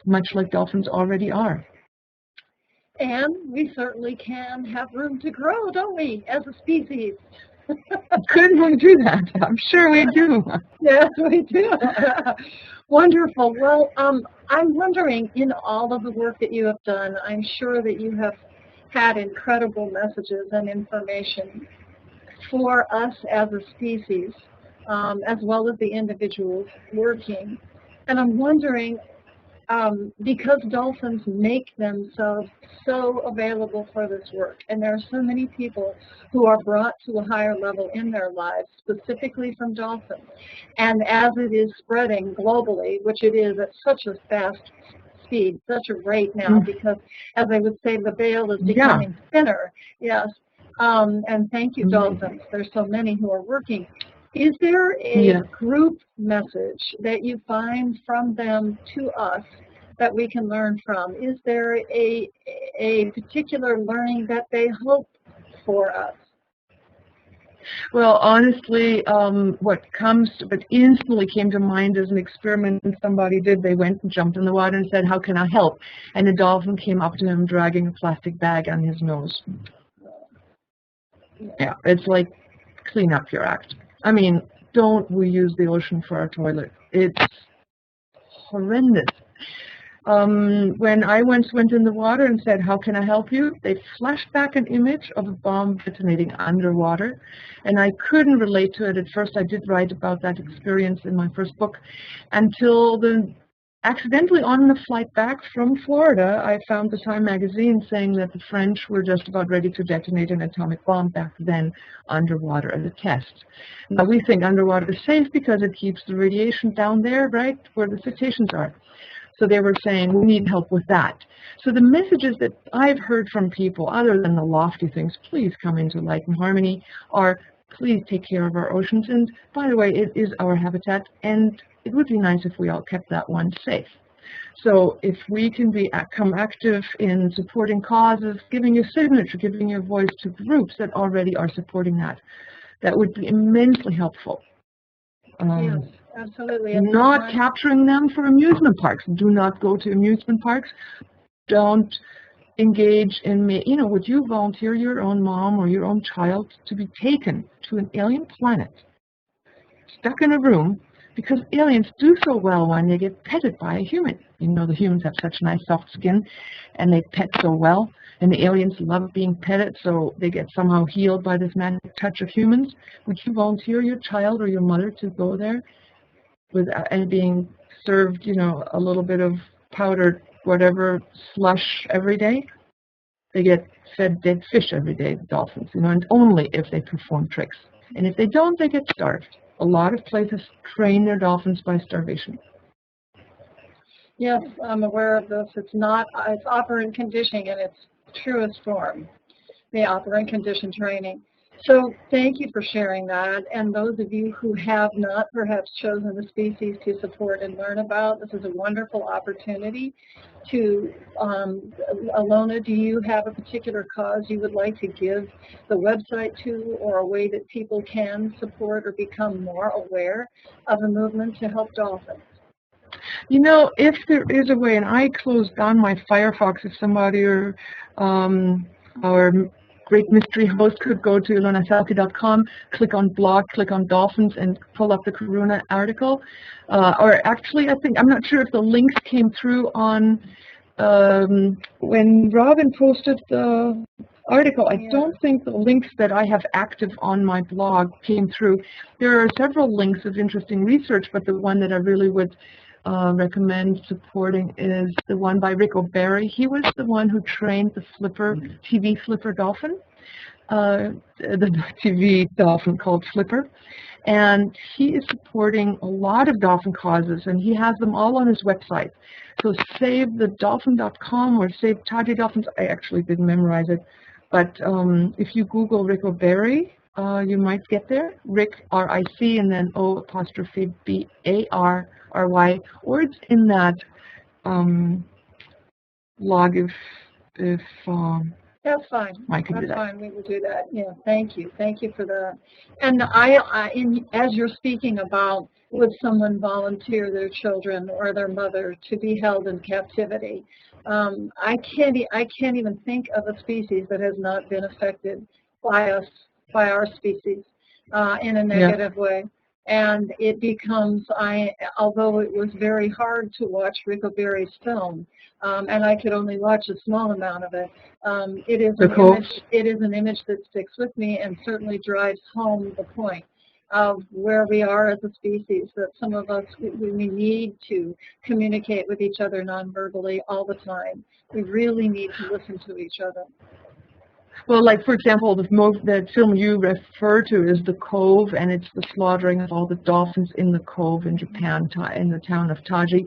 much like dolphins already are. And we certainly can have room to grow, don't we, as a species? Couldn't we do that? I'm sure we do. Yes, we do. Wonderful. Well, I'm wondering, in all of the work that you have done, I'm sure that you have had incredible messages and information for us as a species, as well as the individuals working. And I'm wondering, because dolphins make themselves so available for this work, and there are so many people who are brought to a higher level in their lives, specifically from dolphins, and as it is spreading globally, which it is at such a fast speed, such a rate now, because, as I would say, the veil is becoming thinner, yes, and thank you, dolphins. There's so many who are working. Is there a Yeah. group message that you find from them to us that we can learn from? Is there a particular learning that they hope for us? Well, honestly, what instantly came to mind is an experiment somebody did. They went and jumped in the water and said, "How can I help?" And the dolphin came up to him dragging a plastic bag on his nose. Yeah, it's like, clean up your act. I mean, don't we use the ocean for our toilet? It's horrendous. When I once went in the water and said, "How can I help you?" they flashed back an image of a bomb detonating underwater, and I couldn't relate to it at first. I did write about that experience in my first book, until accidentally on the flight back from Florida, I found the Time magazine saying that the French were just about ready to detonate an atomic bomb back then underwater as a test. Now we think underwater is safe because it keeps the radiation down there, right, where the cetaceans are. So they were saying, we need help with that. So the messages that I've heard from people, other than the lofty things, please come into light and harmony, are please take care of our oceans. And by the way, it is our habitat, and it would be nice if we all kept that one safe. So if we can become active in supporting causes, giving your signature, giving your voice to groups that already are supporting that, that would be immensely helpful. Yes, absolutely. Not capturing them for amusement parks. Do not go to amusement parks. Don't engage in, would you volunteer your own mom or your own child to be taken to an alien planet, stuck in a room, because aliens do so well when they get petted by a human. You know, the humans have such nice soft skin, and they pet so well, and the aliens love being petted, so they get somehow healed by this magic touch of humans. Would you volunteer your child or your mother to go there and being served, a little bit of powdered whatever slush every day? They get fed dead fish every day, the dolphins, and only if they perform tricks. And if they don't, they get starved. A lot of places train their dolphins by starvation. Yes, I'm aware of this. It's operant conditioning in its truest form, the operant condition training. So thank you for sharing that. And those of you who have not perhaps chosen the species to support and learn about, this is a wonderful opportunity to, Ilona, do you have a particular cause you would like to give the website to, or a way that people can support or become more aware of a movement to help dolphins? If there is a way, and I closed down my Firefox, if somebody or our great mystery host could go to ilonaselke.com, click on blog, click on dolphins, and pull up the Karuna article. Or actually, I'm not sure if the links came through on when Robin posted the article. I don't think the links that I have active on my blog came through. There are several links of interesting research, but the one that I really would recommend supporting is the one by Rick O'Barry. He was the one who trained the TV Flipper dolphin, the TV dolphin called Flipper. And he is supporting a lot of dolphin causes, and he has them all on his website. So SaveTheDolphin.com or Save Taji Dolphins. I actually didn't memorize it, but if you Google Rick O'Barry, you might get there. Rick, R-I-C, and then O''B-A-R-R-Y, or it's in that log if That's fine. I could do That's that. fine. We will do that. Yeah. Thank you. Thank you for that. And as you're speaking about, would someone volunteer their children or their mother to be held in captivity? I can't even think of a species that has not been affected by us, by our species, in a negative way. And it becomes, although it was very hard to watch Rick O'Barry's film, and I could only watch a small amount of it, it is an image that sticks with me and certainly drives home the point of where we are as a species, that some of us, we need to communicate with each other non-verbally all the time. We really need to listen to each other. Well, like, for example, the film you refer to is The Cove, and it's the slaughtering of all the dolphins in the cove in Japan, in the town of Taji.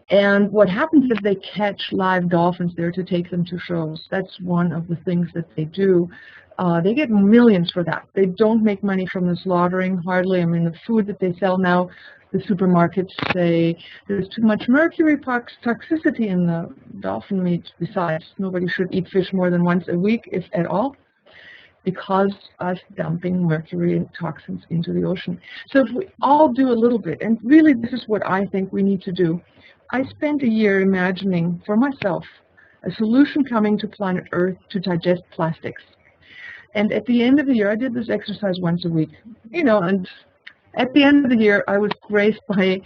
And what happens if they catch live dolphins there to take them to shows? That's one of the things that they do. They get millions for that. They don't make money from the slaughtering, hardly. I mean, the food that they sell now, the supermarkets say there's too much mercury toxicity in the dolphin meat. Besides, nobody should eat fish more than once a week, if at all, because us dumping mercury and toxins into the ocean. So if we all do a little bit, and really this is what I think we need to do. I spent a year imagining for myself a solution coming to planet Earth to digest plastics. And at the end of the year, I did this exercise once a week, and at the end of the year, I was graced by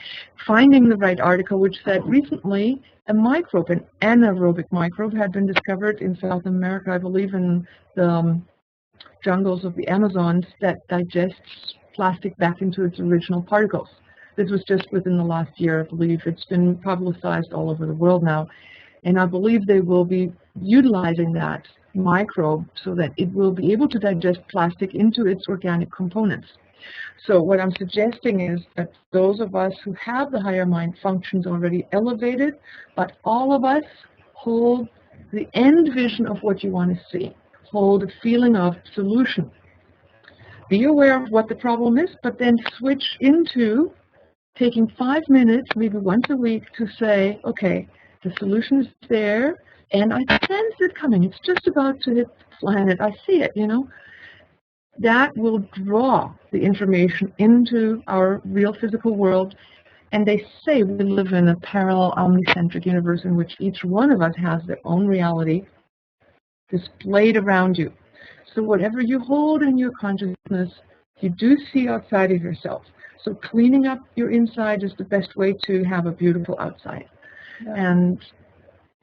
finding the right article which said recently a microbe, an anaerobic microbe, had been discovered in South America, I believe in the jungles of the Amazons, that digests plastic back into its original particles. This was just within the last year, I believe. It's been publicized all over the world now. And I believe they will be utilizing that microbe so that it will be able to digest plastic into its organic components. So what I'm suggesting is that those of us who have the higher mind functions already elevated, but all of us hold the end vision of what you want to see. Hold a feeling of solution. Be aware of what the problem is, but then switch into taking 5 minutes, maybe once a week, to say, okay, the solution is there, and I sense it coming. It's just about to hit the planet. I see it, That will draw the information into our real physical world. And they say we live in a parallel omnicentric universe in which each one of us has their own reality displayed around you. So whatever you hold in your consciousness, you do see outside of yourself. So cleaning up your inside is the best way to have a beautiful outside. Yeah. And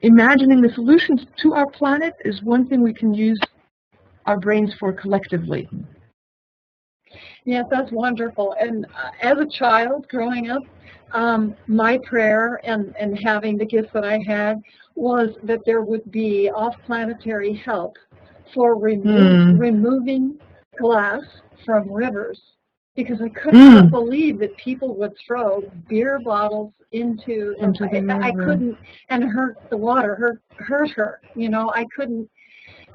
imagining the solutions to our planet is one thing we can use our brains for collectively. Yes, that's wonderful. And as a child growing up, my prayer and having the gifts that I had was that there would be off-planetary help for removing glass from rivers, because I could not believe that people would throw beer bottles into the river. I couldn't, and hurt the water, hurt her.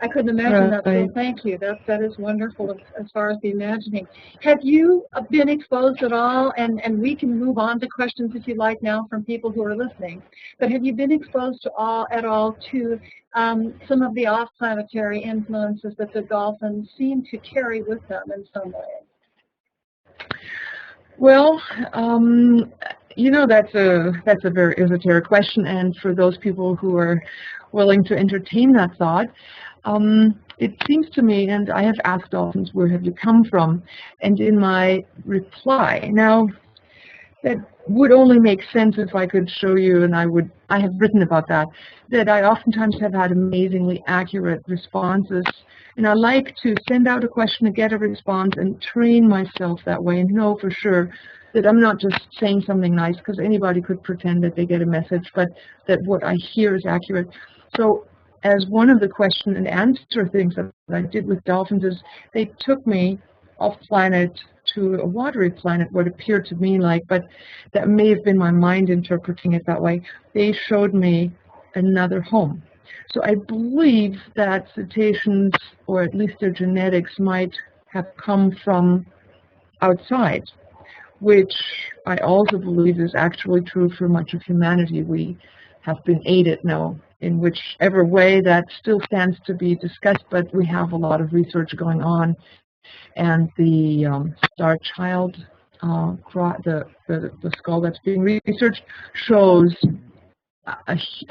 I couldn't imagine that. So thank you. That is wonderful as far as the imagining. Have you been exposed at all? And we can move on to questions if you like now from people who are listening. But have you been exposed at all to some of the off-planetary influences that the dolphins seem to carry with them in some way? Well, that's a very esoteric question, and for those people who are willing to entertain that thought, it seems to me, and I have asked dolphins, where have you come from? And in my reply, now that would only make sense if I could show you, and I have written about that I oftentimes have had amazingly accurate responses. And I like to send out a question to get a response and train myself that way and know for sure that I'm not just saying something nice, because anybody could pretend that they get a message, but that what I hear is accurate. So as one of the question and answer things that I did with dolphins is they took me off planet to a watery planet, what appeared to me like, but that may have been my mind interpreting it that way. They showed me another home. So I believe that cetaceans, or at least their genetics, might have come from outside, which I also believe is actually true for much of humanity. We have been aided now in whichever way that still stands to be discussed, but we have a lot of research going on. And the Star Child, the skull that's being researched, shows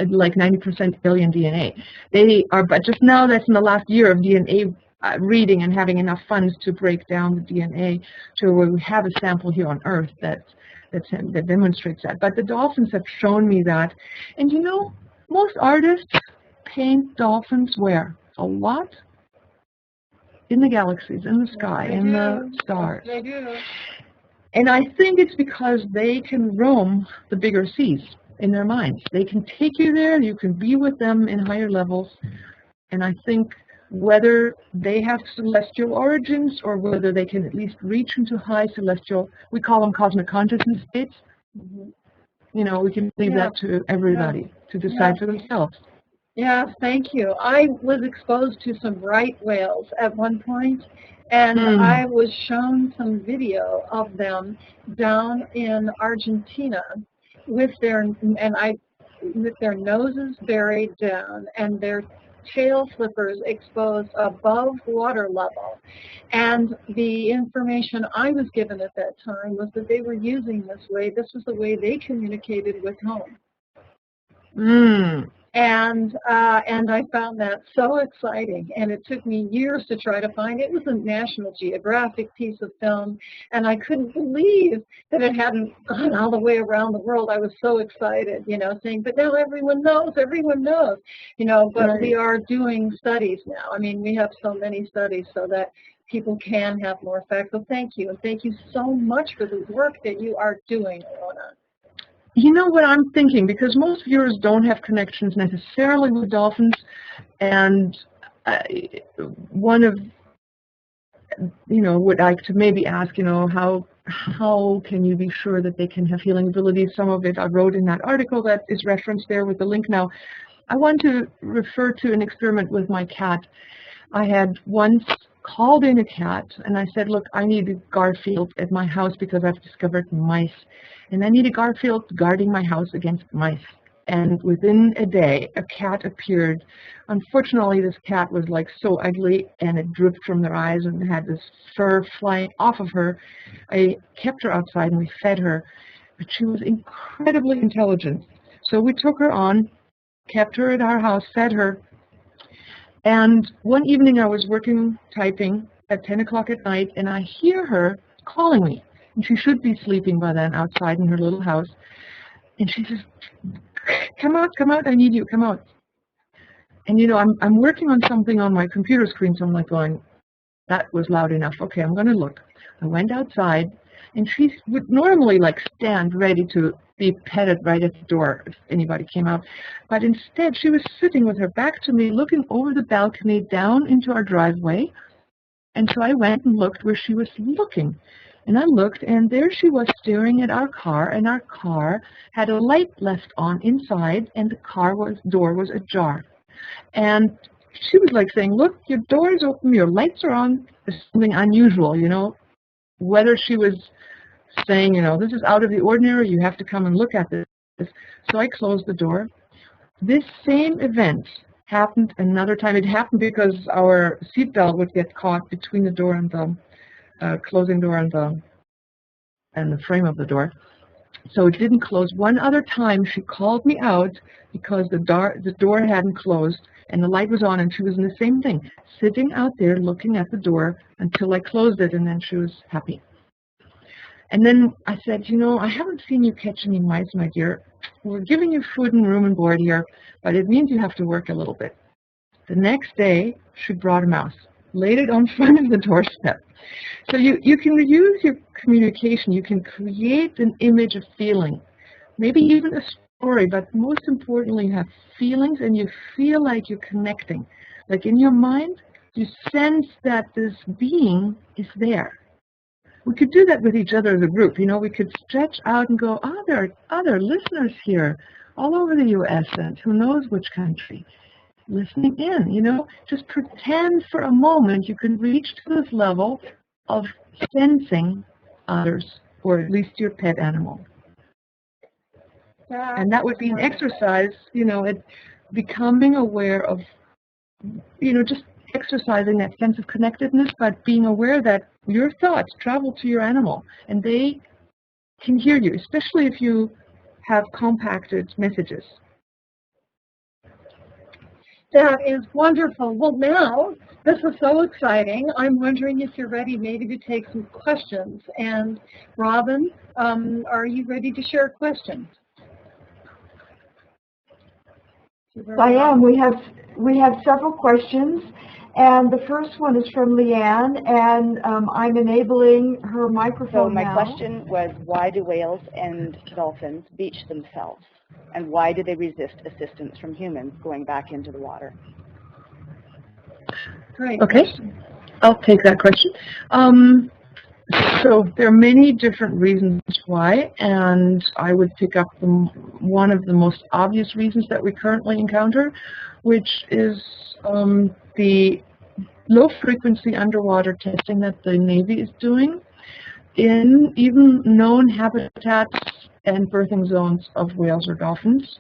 like 90% alien DNA. They are, but just now that's in the last year of DNA reading and having enough funds to break down the DNA to where we have a sample here on Earth that demonstrates that. But the dolphins have shown me that. And most artists paint dolphins where? A lot? In the galaxies, in the sky, in the stars. They do. And I think it's because they can roam the bigger seas in their minds. They can take you there, you can be with them in higher levels. And I think whether they have celestial origins or whether they can at least reach into high celestial, we call them cosmic consciousness states, You know, we can leave that to everybody to decide for themselves. Yes, thank you. I was exposed to some right whales at one point, and I was shown some video of them down in Argentina with their noses buried down and their tail flippers exposed above water level. And the information I was given at that time was that they were using this way. This was the way they communicated with home. And I found that so exciting, and it took me years to try to find it. It was a National Geographic piece of film, and I couldn't believe that it hadn't gone all the way around the world. I was so excited, you know, saying, but now everyone knows, you know, but we are doing studies now. I mean, we have so many studies so that people can have more facts. So thank you, and thank you so much for the work that you are doing, Ilona. You know what I'm thinking, because most viewers don't have connections necessarily with dolphins, and one of, you know, would like to maybe ask, you know, how can you be sure that they can have healing abilities? Some of it I wrote in that article that is referenced there with the link now. I want to refer to an experiment with my cat. I had once called in a cat, and I said, look, I need a Garfield at my house because I've discovered mice. And I need a Garfield guarding my house against mice. And within a day, a cat appeared. Unfortunately, this cat was like so ugly, and it dripped from their eyes and had this fur flying off of her. I kept her outside and we fed her, but she was incredibly intelligent. So we took her on, kept her at our house, fed her. And one evening I was working, typing at 10 o'clock at night, and I hear her calling me. And she should be sleeping by then outside in her little house. And she says, come out, I need you, come out. And you know, I'm working on something on my computer screen, so I'm like going, that was loud enough. Okay, I'm going to look. I went outside, and she would normally like stand ready to be petted right at the door if anybody came out. But instead, she was sitting with her back to me, looking over the balcony down into our driveway. And so I went and looked where she was looking. And I looked, and there she was staring at our car, and our car had a light left on inside, and the door was ajar. And she was like saying, look, your door is open, your lights are on. There's something unusual, you know. Whether she was saying, you know, this is out of the ordinary, you have to come and look at this. So I closed the door. This same event happened another time. It happened because our seatbelt would get caught between the door and the closing door and the frame of the door. So it didn't close. One other time she called me out because the door hadn't closed and the light was on, and she was in the same thing, sitting out there looking at the door until I closed it, and then she was happy. And then I said, you know, I haven't seen you catch any mice, my dear. We're giving you food and room and board here, but it means you have to work a little bit. The next day, she brought a mouse, laid it on front of the doorstep. So you can use your communication. You can create an image of feeling, maybe even a story, but most importantly, you have feelings and you feel like you're connecting. Like in your mind, you sense that this being is there. We could do that with each other as a group. You know, we could stretch out and go, oh, there are other listeners here all over the U.S. and who knows which country, listening in, you know. Just pretend for a moment you can reach to this level of sensing others, or at least your pet animal. And that would be an exercise, you know, at becoming aware of, you know, just exercising that sense of connectedness, but being aware that your thoughts travel to your animal and they can hear you, especially if you have compacted messages. That is wonderful. Well, now, this is so exciting. I'm wondering if you're ready maybe to take some questions. And Robin, are you ready to share questions? I am. We have several questions, and the first one is from Leanne, and I'm enabling her microphone now. So my question was, why do whales and dolphins beach themselves, and why do they resist assistance from humans going back into the water? Great. Okay, I'll take that question. So there are many different reasons why, and I would pick up one of the most obvious reasons that we currently encounter, which is the low-frequency underwater testing that the Navy is doing in even known habitats and birthing zones of whales or dolphins.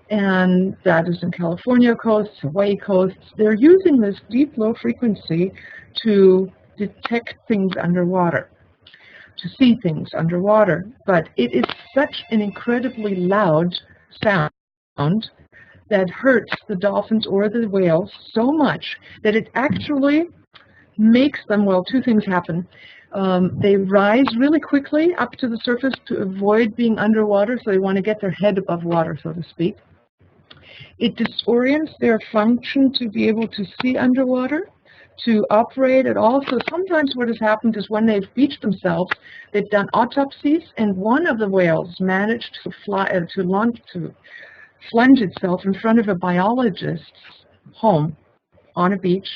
And that is in California coasts, Hawaii coasts. They're using this deep low frequency to detect things underwater, to see things underwater. But it is such an incredibly loud sound that hurts the dolphins or the whales so much that it actually makes them, well, two things happen. They rise really quickly up to the surface to avoid being underwater, so they want to get their head above water, so to speak. It disorients their function to be able to see underwater, to operate at all. So sometimes what has happened is when they've beached themselves, they've done autopsies, and one of the whales managed to plunge itself in front of a biologist's home on a beach.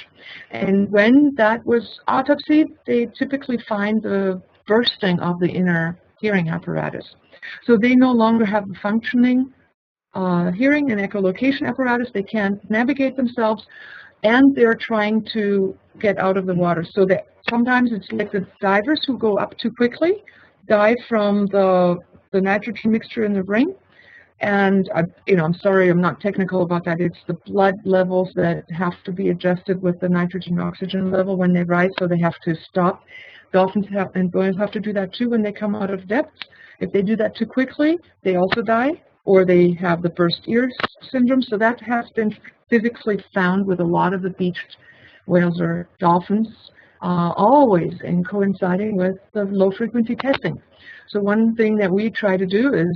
And when that was autopsied, they typically find the bursting of the inner hearing apparatus. So they no longer have the functioning hearing and echolocation apparatus. They can't navigate themselves, and they're trying to get out of the water. So that sometimes it's like the divers who go up too quickly, die from the nitrogen mixture in the ring. And I'm sorry, I'm not technical about that. It's the blood levels that have to be adjusted with the nitrogen oxygen level when they rise, so they have to stop. Dolphins and whales have to do that too when they come out of depth. If they do that too quickly, they also die, or they have the burst ear syndrome. So that has been physically found with a lot of the beached whales or dolphins, always in coinciding with the low frequency testing. So one thing that we try to do is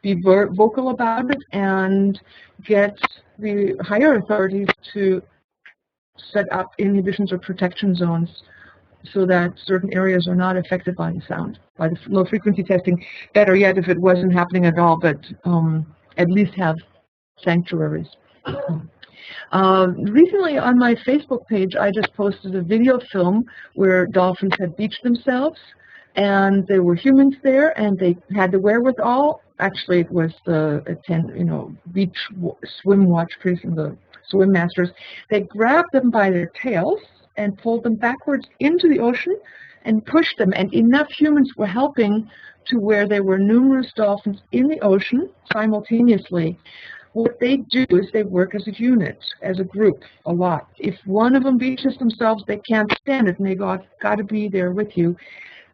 be vocal about it and get the higher authorities to set up inhibitions or protection zones so that certain areas are not affected by the sound, by the low frequency testing. Better yet, if it wasn't happening at all, but at least have sanctuaries. Recently on my Facebook page, I just posted a video film where dolphins had beached themselves, and there were humans there, and they had the wherewithal. Actually, it was the beach swim watch crew from the swim masters. They grabbed them by their tails and pulled them backwards into the ocean and pushed them, and enough humans were helping to where there were numerous dolphins in the ocean simultaneously. What they do is they work as a unit, as a group, a lot. If one of them beaches themselves, they can't stand it, and they got to be there with you.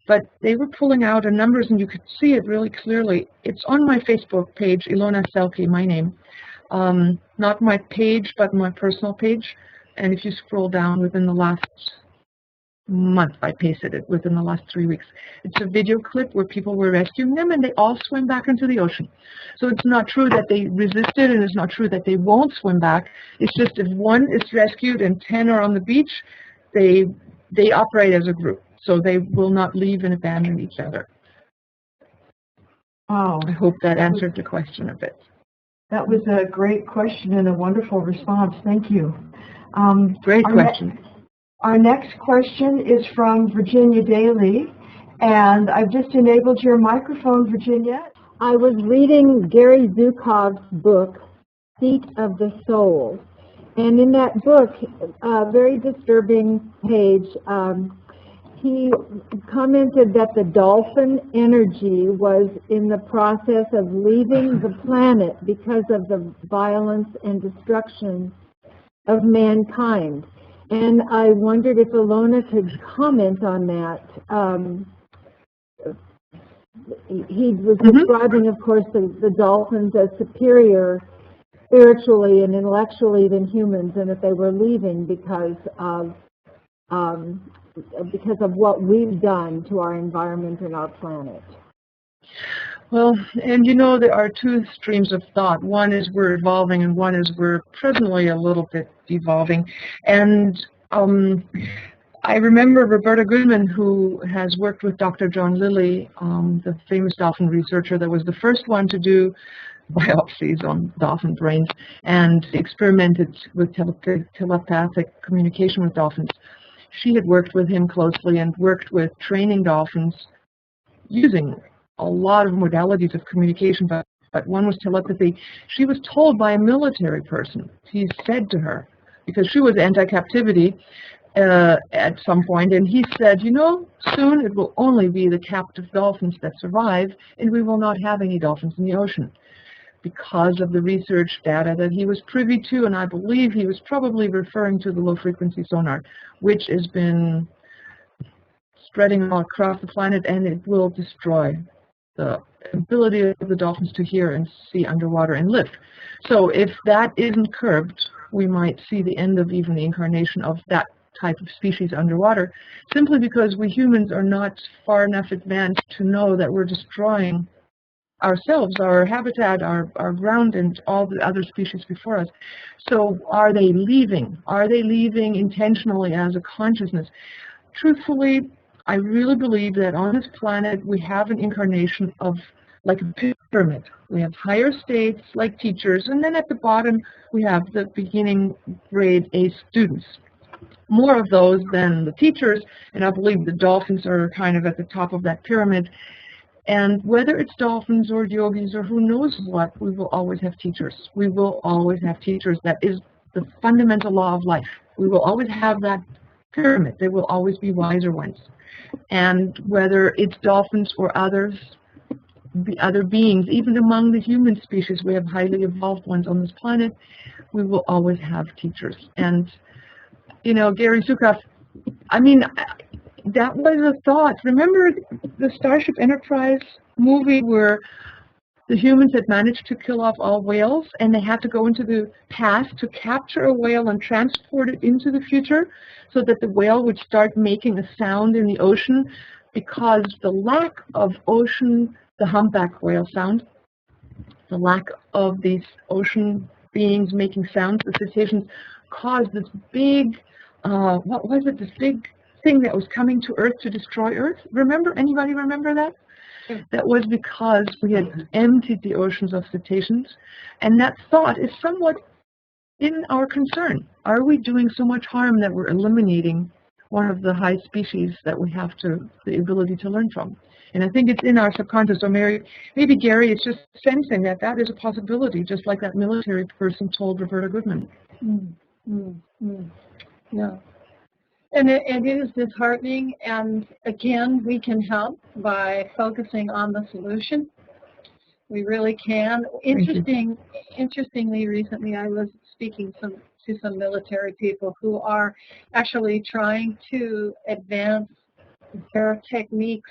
But they were pulling out in numbers, and you could see it really clearly. It's on my Facebook page, Ilona Selke, my name. Not my page, but my personal page. And if you scroll down within the last month, I pasted it within the last 3 weeks. It's a video clip where people were rescuing them, and they all swim back into the ocean. So it's not true that they resisted, and it's not true that they won't swim back. It's just if one is rescued and 10 are on the beach, they operate as a group. So they will not leave and abandon each other. Oh, I hope that answered the question a bit. That was a great question and a wonderful response. Thank you. Great question. Our next question is from Virginia Daly, and I've just enabled your microphone, Virginia. I was reading Gary Zukav's book, Seat of the Soul, and in that book, a very disturbing page, he commented that the dolphin energy was in the process of leaving the planet because of the violence and destruction of mankind. And I wondered if Ilona could comment on that. He was describing, of course, the dolphins as superior spiritually and intellectually than humans, and that they were leaving because of what we've done to our environment and our planet. Well, and there are two streams of thought. One is we're evolving, and one is we're presently a little bit devolving. And I remember Roberta Goodman, who has worked with Dr. John Lilly, the famous dolphin researcher that was the first one to do biopsies on dolphin brains and experimented with telepathic communication with dolphins. she had worked with him closely and worked with training dolphins using a lot of modalities of communication, but one was telepathy. She was told by a military person, he said to her, because she was anti-captivity at some point, and he said, you know, soon it will only be the captive dolphins that survive, and we will not have any dolphins in the ocean, because of the research data that he was privy to, and I believe he was probably referring to the low-frequency sonar, which has been spreading all across the planet, and it will destroy the ability of the dolphins to hear and see underwater and live. So if that isn't curbed, we might see the end of even the incarnation of that type of species underwater, simply because we humans are not far enough advanced to know that we're destroying ourselves, our habitat, our ground, and all the other species before us. So are they leaving? Are they leaving intentionally as a consciousness? Truthfully, I really believe that on this planet we have an incarnation of like a pyramid. We have higher states like teachers, and then at the bottom we have the beginning grade A students. More of those than the teachers, and I believe the dolphins are kind of at the top of that pyramid. And whether it's dolphins or yogis or who knows what, we will always have teachers. We will always have teachers. That is the fundamental law of life. We will always have that pyramid. There will always be wiser ones. And whether it's dolphins or others, the other beings, even among the human species, we have highly evolved ones on this planet, we will always have teachers. And, you know, Gary Zukav, I mean, that was a thought. Remember the Starship Enterprise movie where the humans had managed to kill off all whales, and they had to go into the past to capture a whale and transport it into the future so that the whale would start making a sound in the ocean, because the lack of ocean, the humpback whale sound, the lack of these ocean beings making sounds, the cetaceans, caused this big, what was it, this big thing that was coming to Earth to destroy Earth. Remember? Anybody remember that? That was because we had emptied the oceans of cetaceans, and that thought is somewhat in our concern. Are we doing so much harm that we're eliminating one of the high species that we have the ability to learn from? And I think it's in our subconscious. So maybe Gary is just sensing that that is a possibility, just like that military person told Roberta Goodman. Yeah. And it is disheartening, and again, we can help by focusing on the solution. We really can. Interestingly, recently I was speaking to some military people who are actually trying to advance their techniques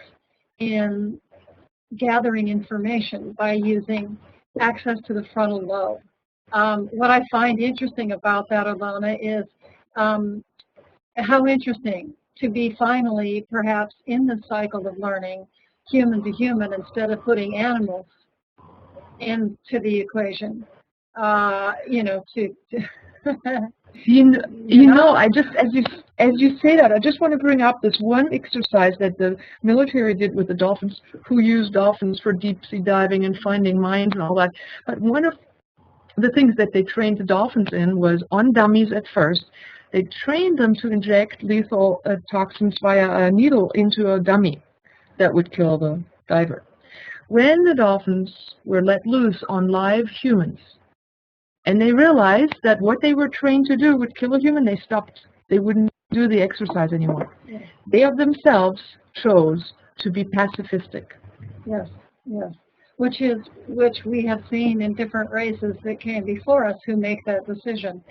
in gathering information by using access to the frontal lobe. What I find interesting about that, Ilona, is how interesting to be finally perhaps in the cycle of learning human to human instead of putting animals into the equation. You know, you know, I just, as you say that, I just want to bring up this one exercise that the military did with the dolphins, who used dolphins for deep sea diving and finding mines and all that. But one of the things that they trained the dolphins in was on dummies at first. They trained them to inject lethal toxins via a needle into a dummy that would kill the diver. When the dolphins were let loose on live humans, and they realized that what they were trained to do would kill a human, they stopped. They wouldn't do the exercise anymore. Yes. They of themselves chose to be pacifistic. Yes, yes. Which we have seen in different races that came before us who make that decision.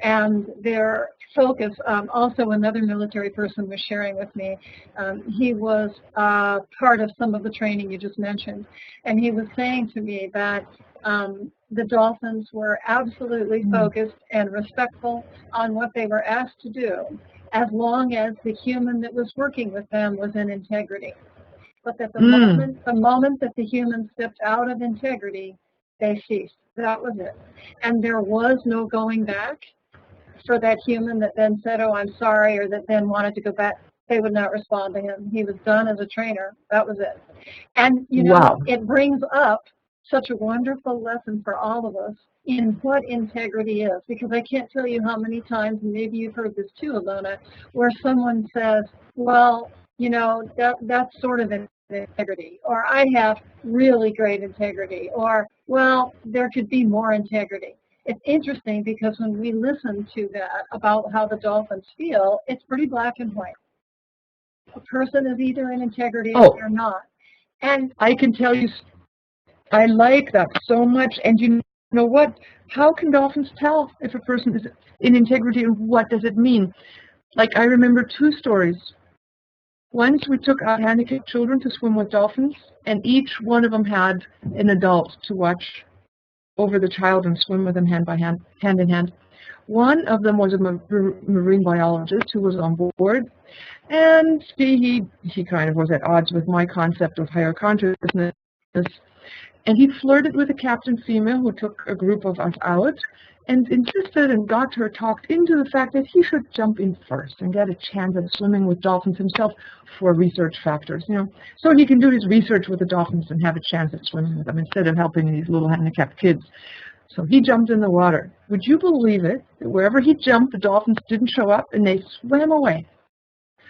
And their focus, also another military person was sharing with me, he was part of some of the training you just mentioned, and he was saying to me that the dolphins were absolutely focused and respectful on what they were asked to do, as long as the human that was working with them was in integrity. But that the moment that the human stepped out of integrity, they ceased. That was it. And there was no going back for that human that then said, oh, I'm sorry, or that then wanted to go back. They would not respond to him. He was done as a trainer. That was it. And, you know, it brings up such a wonderful lesson for all of us in what integrity is, because I can't tell you how many times, and maybe you've heard this too, Ilona, where someone says, well, you know, that's sort of integrity, or I have really great integrity, or, well, there could be more integrity. It's interesting because when we listen to that about how the Dolphins feel, it's pretty black and white. A person is either in integrity or they're not. And I can tell you, I like that so much. And you know what? How can dolphins tell if a person is in integrity, and what does it mean? Like, I remember two stories. Once we took our handicapped children to swim with dolphins, and each one of them had an adult to watch over the child and swim with them hand in hand. One of them was a marine biologist who was on board, and he kind of was at odds with my concept of higher consciousness. And he flirted with a captain female who took a group of us out and insisted and got her talked into the fact that he should jump in first and get a chance at swimming with dolphins himself for research factors, you know, so he can do his research with the dolphins and have a chance at swimming with them instead of helping these little handicapped kids. So he jumped in the water. Would you believe it, that wherever he jumped, the dolphins didn't show up and they swam away?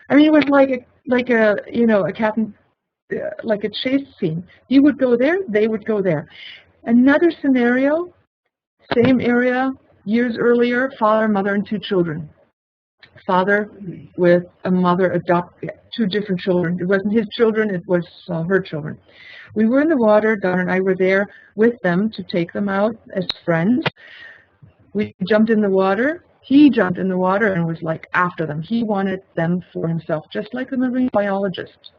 I mean, it was like a chase scene. He would go there, they would go there. Another scenario, same area, years earlier, father, mother, and two children. Father with a mother adopted two different children. It wasn't his children, it was her children. We were in the water, Don and I were there with them to take them out as friends. We jumped in the water. He jumped in the water and was like after them. He wanted them for himself, just like the marine biologist.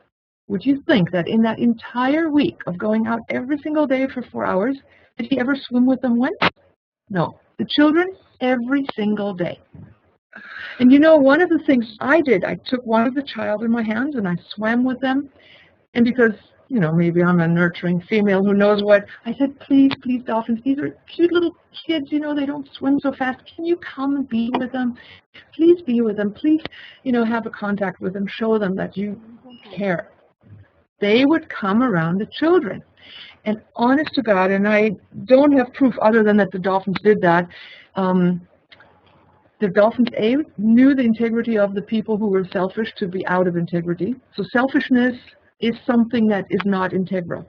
Would you think that in that entire week of going out every single day for 4 hours, did he ever swim with them once? No. The children, every single day. And you know, one of the things I did, I took one of the child in my hands and I swam with them. And because, you know, maybe I'm a nurturing female who knows what, I said, please, please, dolphins, these are cute little kids, you know, they don't swim so fast. Can you come and be with them? Please be with them. Please, you know, have a contact with them. Show them that you care. They would come around the children. And honest to God, and I don't have proof other than that the dolphins did that, the dolphins, A, knew the integrity of the people who were selfish to be out of integrity. So selfishness is something that is not integral.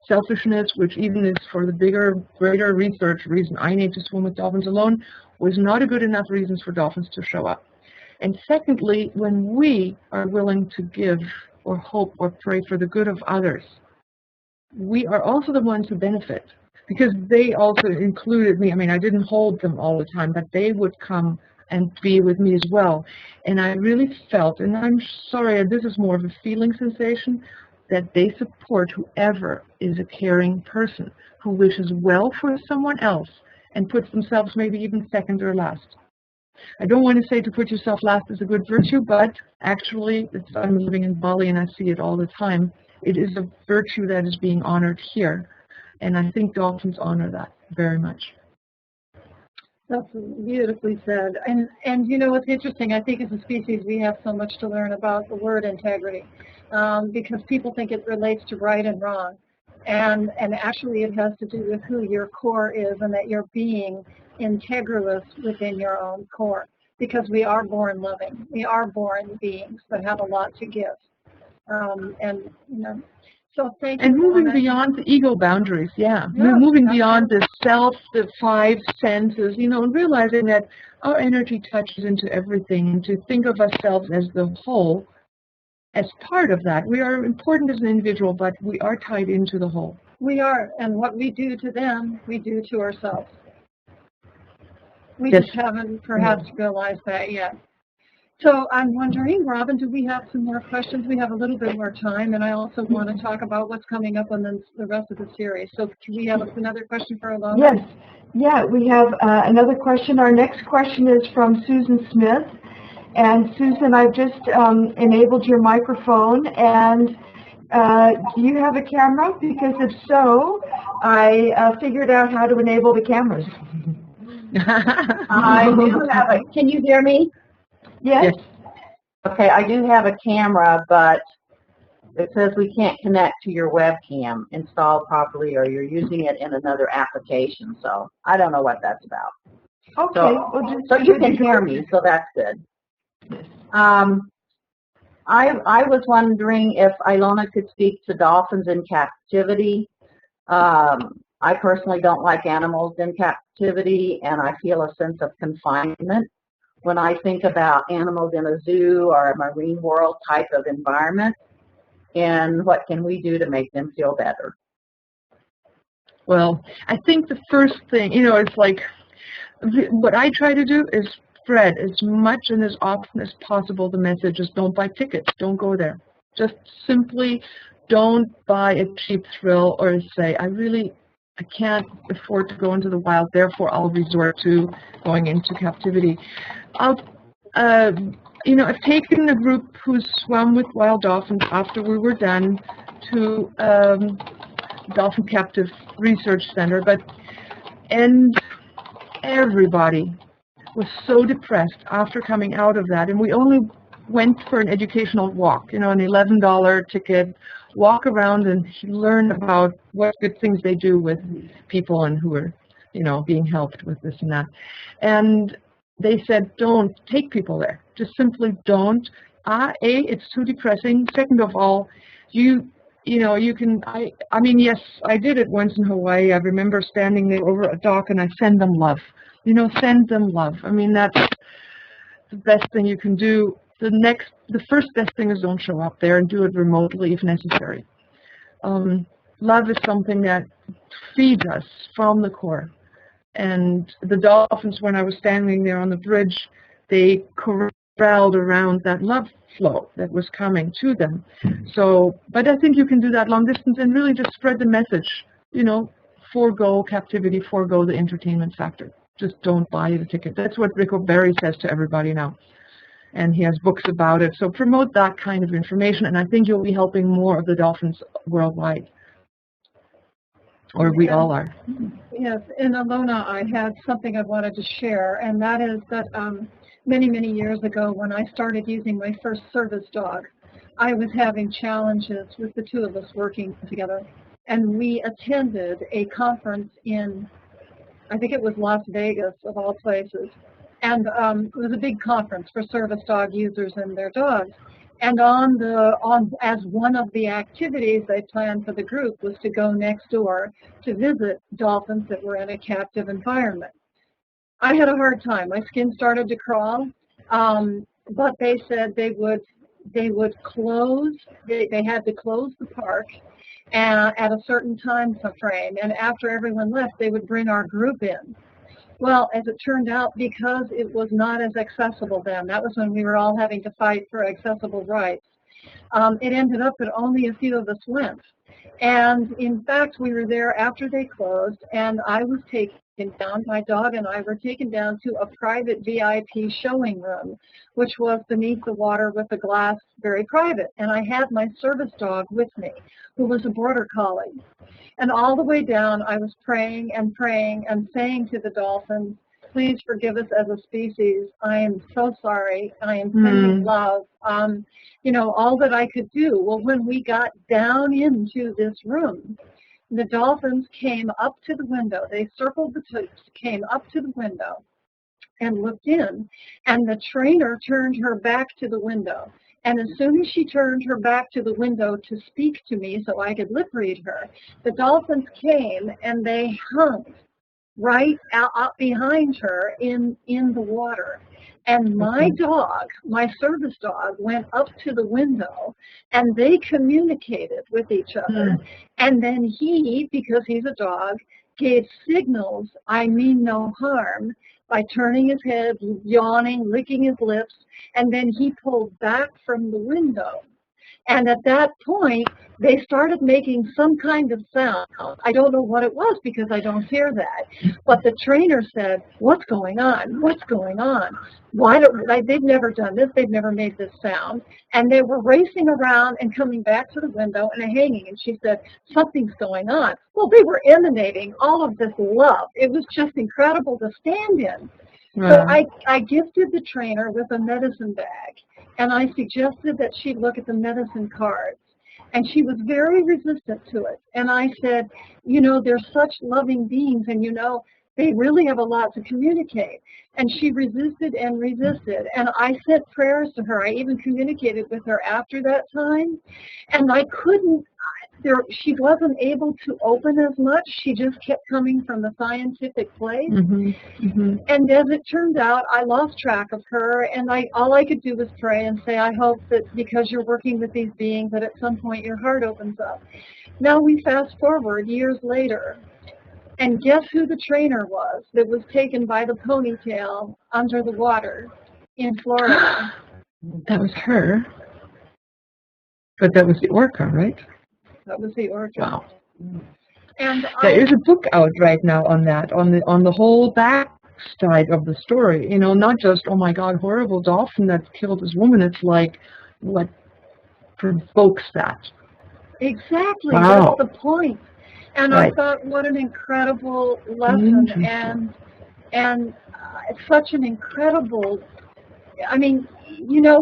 Selfishness, which even is for the bigger, greater research reason I need to swim with dolphins alone, was not a good enough reason for dolphins to show up. And secondly, when we are willing to give or hope or pray for the good of others, we are also the ones who benefit, because they also included me. I mean, I didn't hold them all the time, but they would come and be with me as well. And I really felt, and I'm sorry, this is more of a feeling sensation, that they support whoever is a caring person who wishes well for someone else and puts themselves maybe even second or last. I don't want to say to put yourself last is a good virtue, but actually, I'm living in Bali and I see it all the time. It is a virtue that is being honored here. And I think dolphins honor that very much. That's beautifully said. And you know, what's interesting, I think as a species we have so much to learn about the word integrity, because people think it relates to right and wrong. And actually it has to do with who your core is, and that you're being integralist within your own core, because we are born loving. We are born beings that have a lot to give. And you know, so thank you. And moving beyond the ego boundaries, yeah. Moving beyond the self, the five senses, you know, and realizing that our energy touches into everything, and to think of ourselves as the whole, as part of that. We are important as an individual, but we are tied into the whole. We are, and what we do to them, we do to ourselves. We Yes. just haven't perhaps realized that yet. So I'm wondering, Robin, do we have some more questions? We have a little bit more time, and I also want to talk about what's coming up on the rest of the series. So can we have another question for Ilona? Yes. Yeah, we have another question. Our next question is from Susan Smith. And Susan, I've just enabled your microphone. And do you have a camera? Because if so, I figured out how to enable the cameras. I do have a, can you hear me? Yes. Okay, I do have a camera, but It says we can't connect to your webcam installed properly, or you're using it in another application. So I don't know what that's about. Okay. So you can hear me, so that's good. I was wondering if Ilona could speak to dolphins in captivity. I personally don't like animals in captivity, and I feel a sense of confinement when I think about animals in a zoo or a marine world type of environment. And what can we do to make them feel better? Well, I think the first thing, it's like what I try to do is spread as much and as often as possible the message is don't buy tickets, don't go there. Just simply don't buy a cheap thrill or say, I can't afford to go into the wild, therefore I'll resort to going into captivity. I've taken a group who swam with wild dolphins after we were done to Dolphin Captive Research Center, and everybody was so depressed after coming out of that, and we only went for an educational walk, an $11 ticket, walk around and learn about what good things they do with people and who are, being helped with this and that. And they said, don't take people there. Just simply don't. It's too depressing. Second of all, you can, yes, I did it once in Hawaii. I remember standing there over a dock and I send them love. Send them love. That's the best thing you can do. The first best thing is don't show up there and do it remotely if necessary. Love is something that feeds us from the core. And the dolphins, when I was standing there on the bridge, they corralled around that love flow that was coming to them. So, but I think you can do that long distance and really just spread the message, forego captivity, forego the entertainment factor. Just don't buy the ticket. That's what Rico Berry says to everybody now. And he has books about it. So promote that kind of information, and I think you'll be helping more of the dolphins worldwide. Or we all are. Yes, and Ilona, I had something I wanted to share, and that is that many, many years ago when I started using my first service dog, I was having challenges with the two of us working together. And we attended a conference in, I think it was Las Vegas, of all places. And it was a big conference for service dog users and their dogs. And as one of the activities they planned for the group was to go next door to visit dolphins that were in a captive environment. I had a hard time. My skin started to crawl, but they said they would close. They had to close the park at a certain time frame, and after everyone left, they would bring our group in. Well, as it turned out, because it was not as accessible then, that was when we were all having to fight for accessible rights, it ended up that only a few of us went. And in fact, we were there after they closed, and I was taken down, my dog and I were taken down to a private VIP showing room, which was beneath the water with a glass, very private. And I had my service dog with me, who was a border collie. And all the way down, I was praying and saying to the dolphins, please forgive us as a species. I am so sorry. I am sending love. All that I could do. Well, when we got down into this room, the dolphins came up to the window. They circled the tubes, came up to the window and looked in. And the trainer turned her back to the window. And as soon as she turned her back to the window to speak to me so I could lip read her, the dolphins came and they hung right out behind her in the water. And my dog, my service dog, went up to the window and they communicated with each other. And then he, because he's a dog, gave signals, I mean no harm, by turning his head, yawning, licking his lips, and then he pulled back from the window. And at that point, they started making some kind of sound. I don't know what it was because I don't hear that. But the trainer said, what's going on? What's going on? They've never done this. They've never made this sound. And they were racing around and coming back to the window and hanging. And she said, something's going on. Well, they were emanating all of this love. It was just incredible to stand in. So I gifted the trainer with a medicine bag, and I suggested that she look at the medicine cards. And she was very resistant to it. And I said, you know, they're such loving beings, and you know, they really have a lot to communicate. And she resisted and resisted. And I sent prayers to her. I even communicated with her after that time. And I couldn't, she wasn't able to open as much. She just kept coming from the scientific place. And as it turned out, I lost track of her. And all I could do was pray and say, I hope that because you're working with these beings, that at some point your heart opens up. Now we fast forward years later. And guess who the trainer was that was taken by the ponytail under the water in Florida? That was her. But that was the orca, right? That was the orca. Wow. And There is a book out right now on that, on the whole backside of the story. You know, not just, oh my God, horrible dolphin that killed this woman. It's like, what provokes that? Exactly. Wow. That's the point. And Right. I thought, what an incredible lesson, and such an incredible, I mean, you know,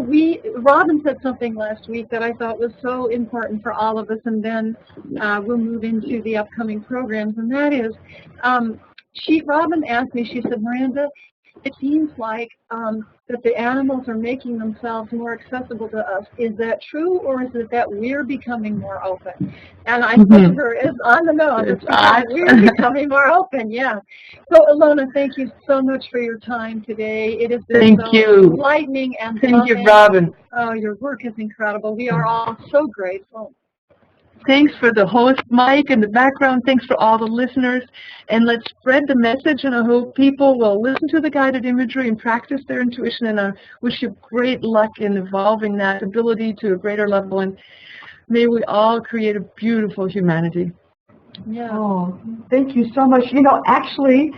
Robin said something last week that I thought was so important for all of us, and then we'll move into the upcoming programs, and that is, Robin asked me, she said, Miranda, it seems like that the animals are making themselves more accessible to us. Is that true, or is it that we're becoming more open? And I said to her, it's on the nose. It's because we're becoming more open, yeah. So, Ilona, thank you so much for your time today. It has been enlightening and Thank you, Robin. Oh, your work is incredible. We are all so grateful. Thanks for the host, Mike, in the background. Thanks for all the listeners. And let's spread the message, and I hope people will listen to the guided imagery and practice their intuition. And I wish you great luck in evolving that ability to a greater level. And may we all create a beautiful humanity. Yeah. Oh, thank you so much. You know, actually,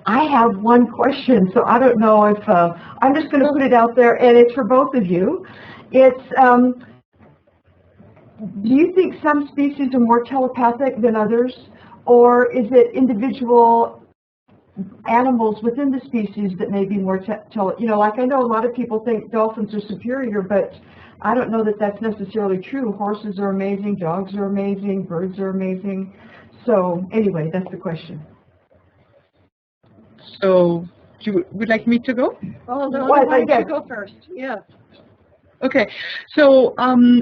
I have one question, so I don't know if, I'm just going to put it out there, and it's for both of you. It's, do you think some species are more telepathic than others, or is it individual animals within the species that may be more you know, like I know a lot of people think dolphins are superior, but I don't know that that's necessarily true. Horses are amazing, dogs are amazing, birds are amazing. So anyway, that's the question. So, would like me to go? Oh, no, why don't you go first? Yeah. Okay, so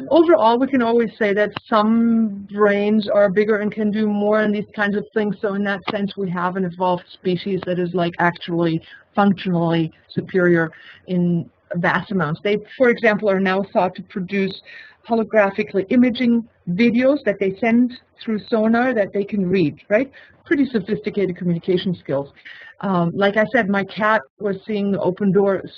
overall, we can always say that some brains are bigger and can do more in these kinds of things. So in that sense, we have an evolved species that is like actually functionally superior in vast amounts. They, for example, are now thought to produce holographically imaging videos that they send through sonar that they can read, right? Pretty sophisticated communication skills. Like I said, my cat was seeing the open doors.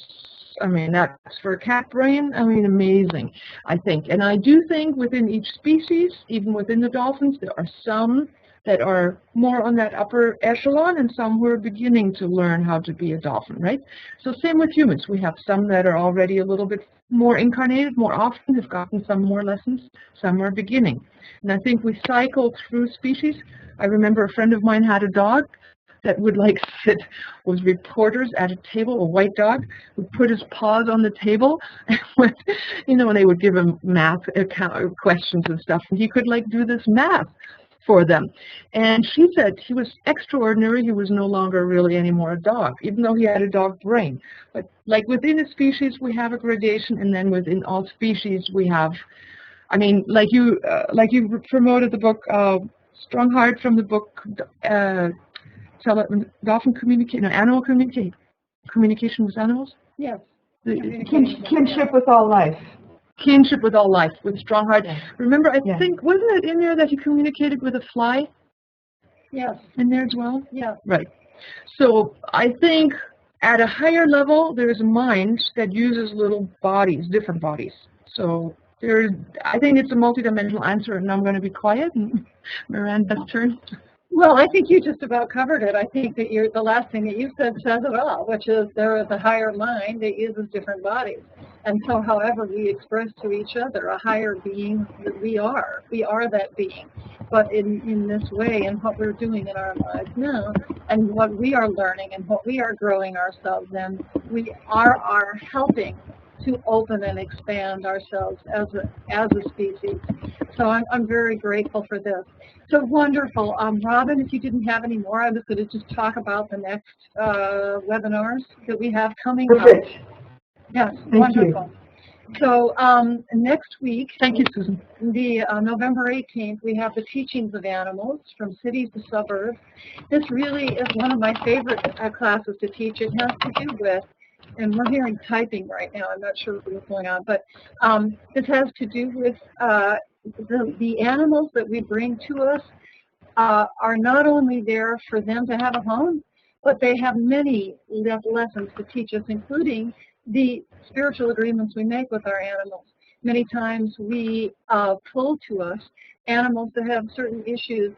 I mean, that's for a cat brain, I mean, amazing, I think. And I do think within each species, even within the dolphins, there are some that are more on that upper echelon and some who are beginning to learn how to be a dolphin, right? So same with humans. We have some that are already a little bit more incarnated, more often, have gotten some more lessons, some are beginning. And I think we cycle through species. I remember a friend of mine had a dog that would like sit with reporters at a table, a white dog, would put his paws on the table, and would, you know, and they would give him math questions and stuff, and he could like do this math for them. And she said he was extraordinary. He was no longer really anymore a dog, even though he had a dog brain. But like within a species, we have a gradation, and then within all species, we have, I mean, like you promoted the book, Strong Heart from the book, Dolphin animal communication with animals? Yes. Kinship with all life. Kinship with all life, with Strong Heart. Yeah. Remember, I think, wasn't it in there that you communicated with a fly? Yes. In there as well? Yeah. Right. So I think at a higher level, there is a mind that uses little bodies, different bodies. So I think it's a multidimensional answer, and I'm going to be quiet, and Miranda's turn. Well, I think you just about covered it. I think that the last thing that you said says it all, which is there is a higher mind that uses different bodies. And so however we express to each other a higher being that we are that being. But in this way, and what we're doing in our lives now, and what we are learning and what we are growing ourselves in, we are helping to open and expand ourselves as a species. So I'm very grateful for this. So wonderful. Robin, if you didn't have any more, I was going to just talk about the next webinars that we have coming up. Perfect. Yes, Thank wonderful. you. So next week, Thank you, Susan. the November 18th, we have the teachings of animals from cities to suburbs. This really is one of my favorite classes to teach. It has to do with, and we're hearing typing right now, I'm not sure what's going on, but this has to do with the animals that we bring to us are not only there for them to have a home, but they have many lessons to teach us, including the spiritual agreements we make with our animals. Many times we pull to us animals that have certain issues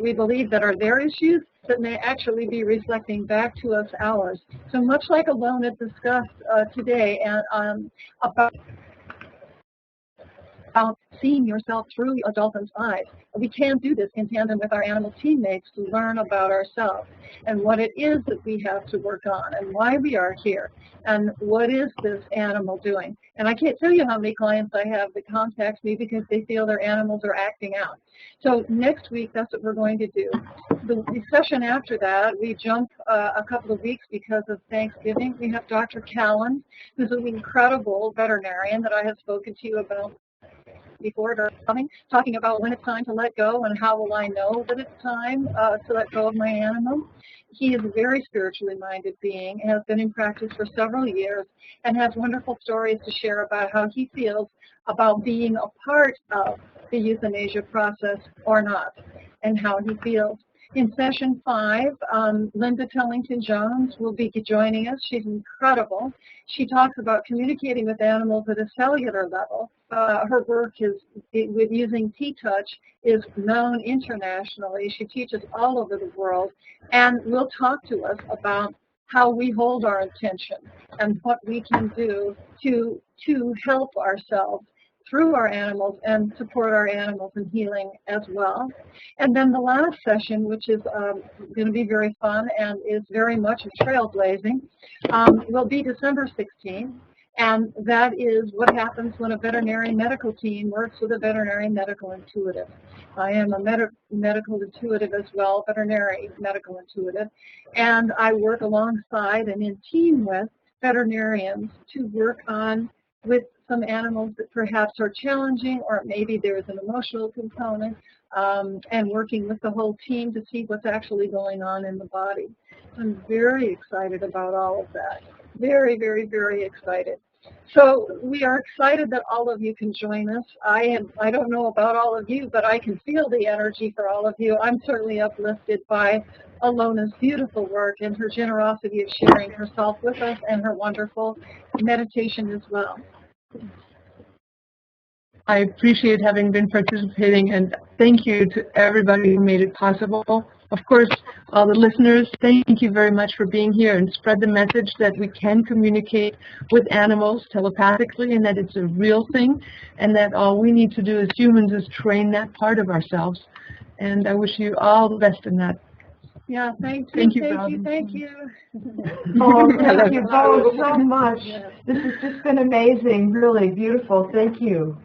we believe that are their issues that may actually be reflecting back to us ours. So much like Ilona discussed today and about seeing yourself through a dolphin's eyes. We can do this in tandem with our animal teammates to learn about ourselves and what it is that we have to work on and why we are here and what is this animal doing. And I can't tell you how many clients I have that contact me because they feel their animals are acting out. So next week, that's what we're going to do. The session after that, we jump a couple of weeks because of Thanksgiving. We have Dr. Callan, who's an incredible veterinarian that I have spoken to you about before coming, talking about when it's time to let go and how will I know that it's time to let go of my animal. He is a very spiritually minded being, has been in practice for several years, and has wonderful stories to share about how he feels about being a part of the euthanasia process or not, and how he feels. In session 5, Linda Tellington-Jones will be joining us. She's incredible. She talks about communicating with animals at a cellular level. Her work with using T-Touch is known internationally. She teaches all over the world and will talk to us about how we hold our intention and what we can do to help ourselves through our animals and support our animals in healing as well. And then the last session, which is going to be very fun and is very much trailblazing, will be December 16th. And that is what happens when a veterinary medical team works with a veterinary medical intuitive. I am a medical intuitive as well, veterinary medical intuitive, and I work alongside and in team with veterinarians to work on with some animals that perhaps are challenging, or maybe there's an emotional component, and working with the whole team to see what's actually going on in the body. I'm very excited about all of that. Very, very, very excited. So we are excited that all of you can join us. I don't know about all of you, but I can feel the energy for all of you. I'm certainly uplifted by Ilona's beautiful work and her generosity of sharing herself with us and her wonderful meditation as well. I appreciate having been participating, and thank you to everybody who made it possible. Of course, all the listeners, thank you very much for being here and spread the message that we can communicate with animals telepathically and that it's a real thing and that all we need to do as humans is train that part of ourselves. And I wish you all the best in that. Yeah, thank you. Thank you. Oh, thank you both so much. This has just been amazing, really beautiful. Thank you.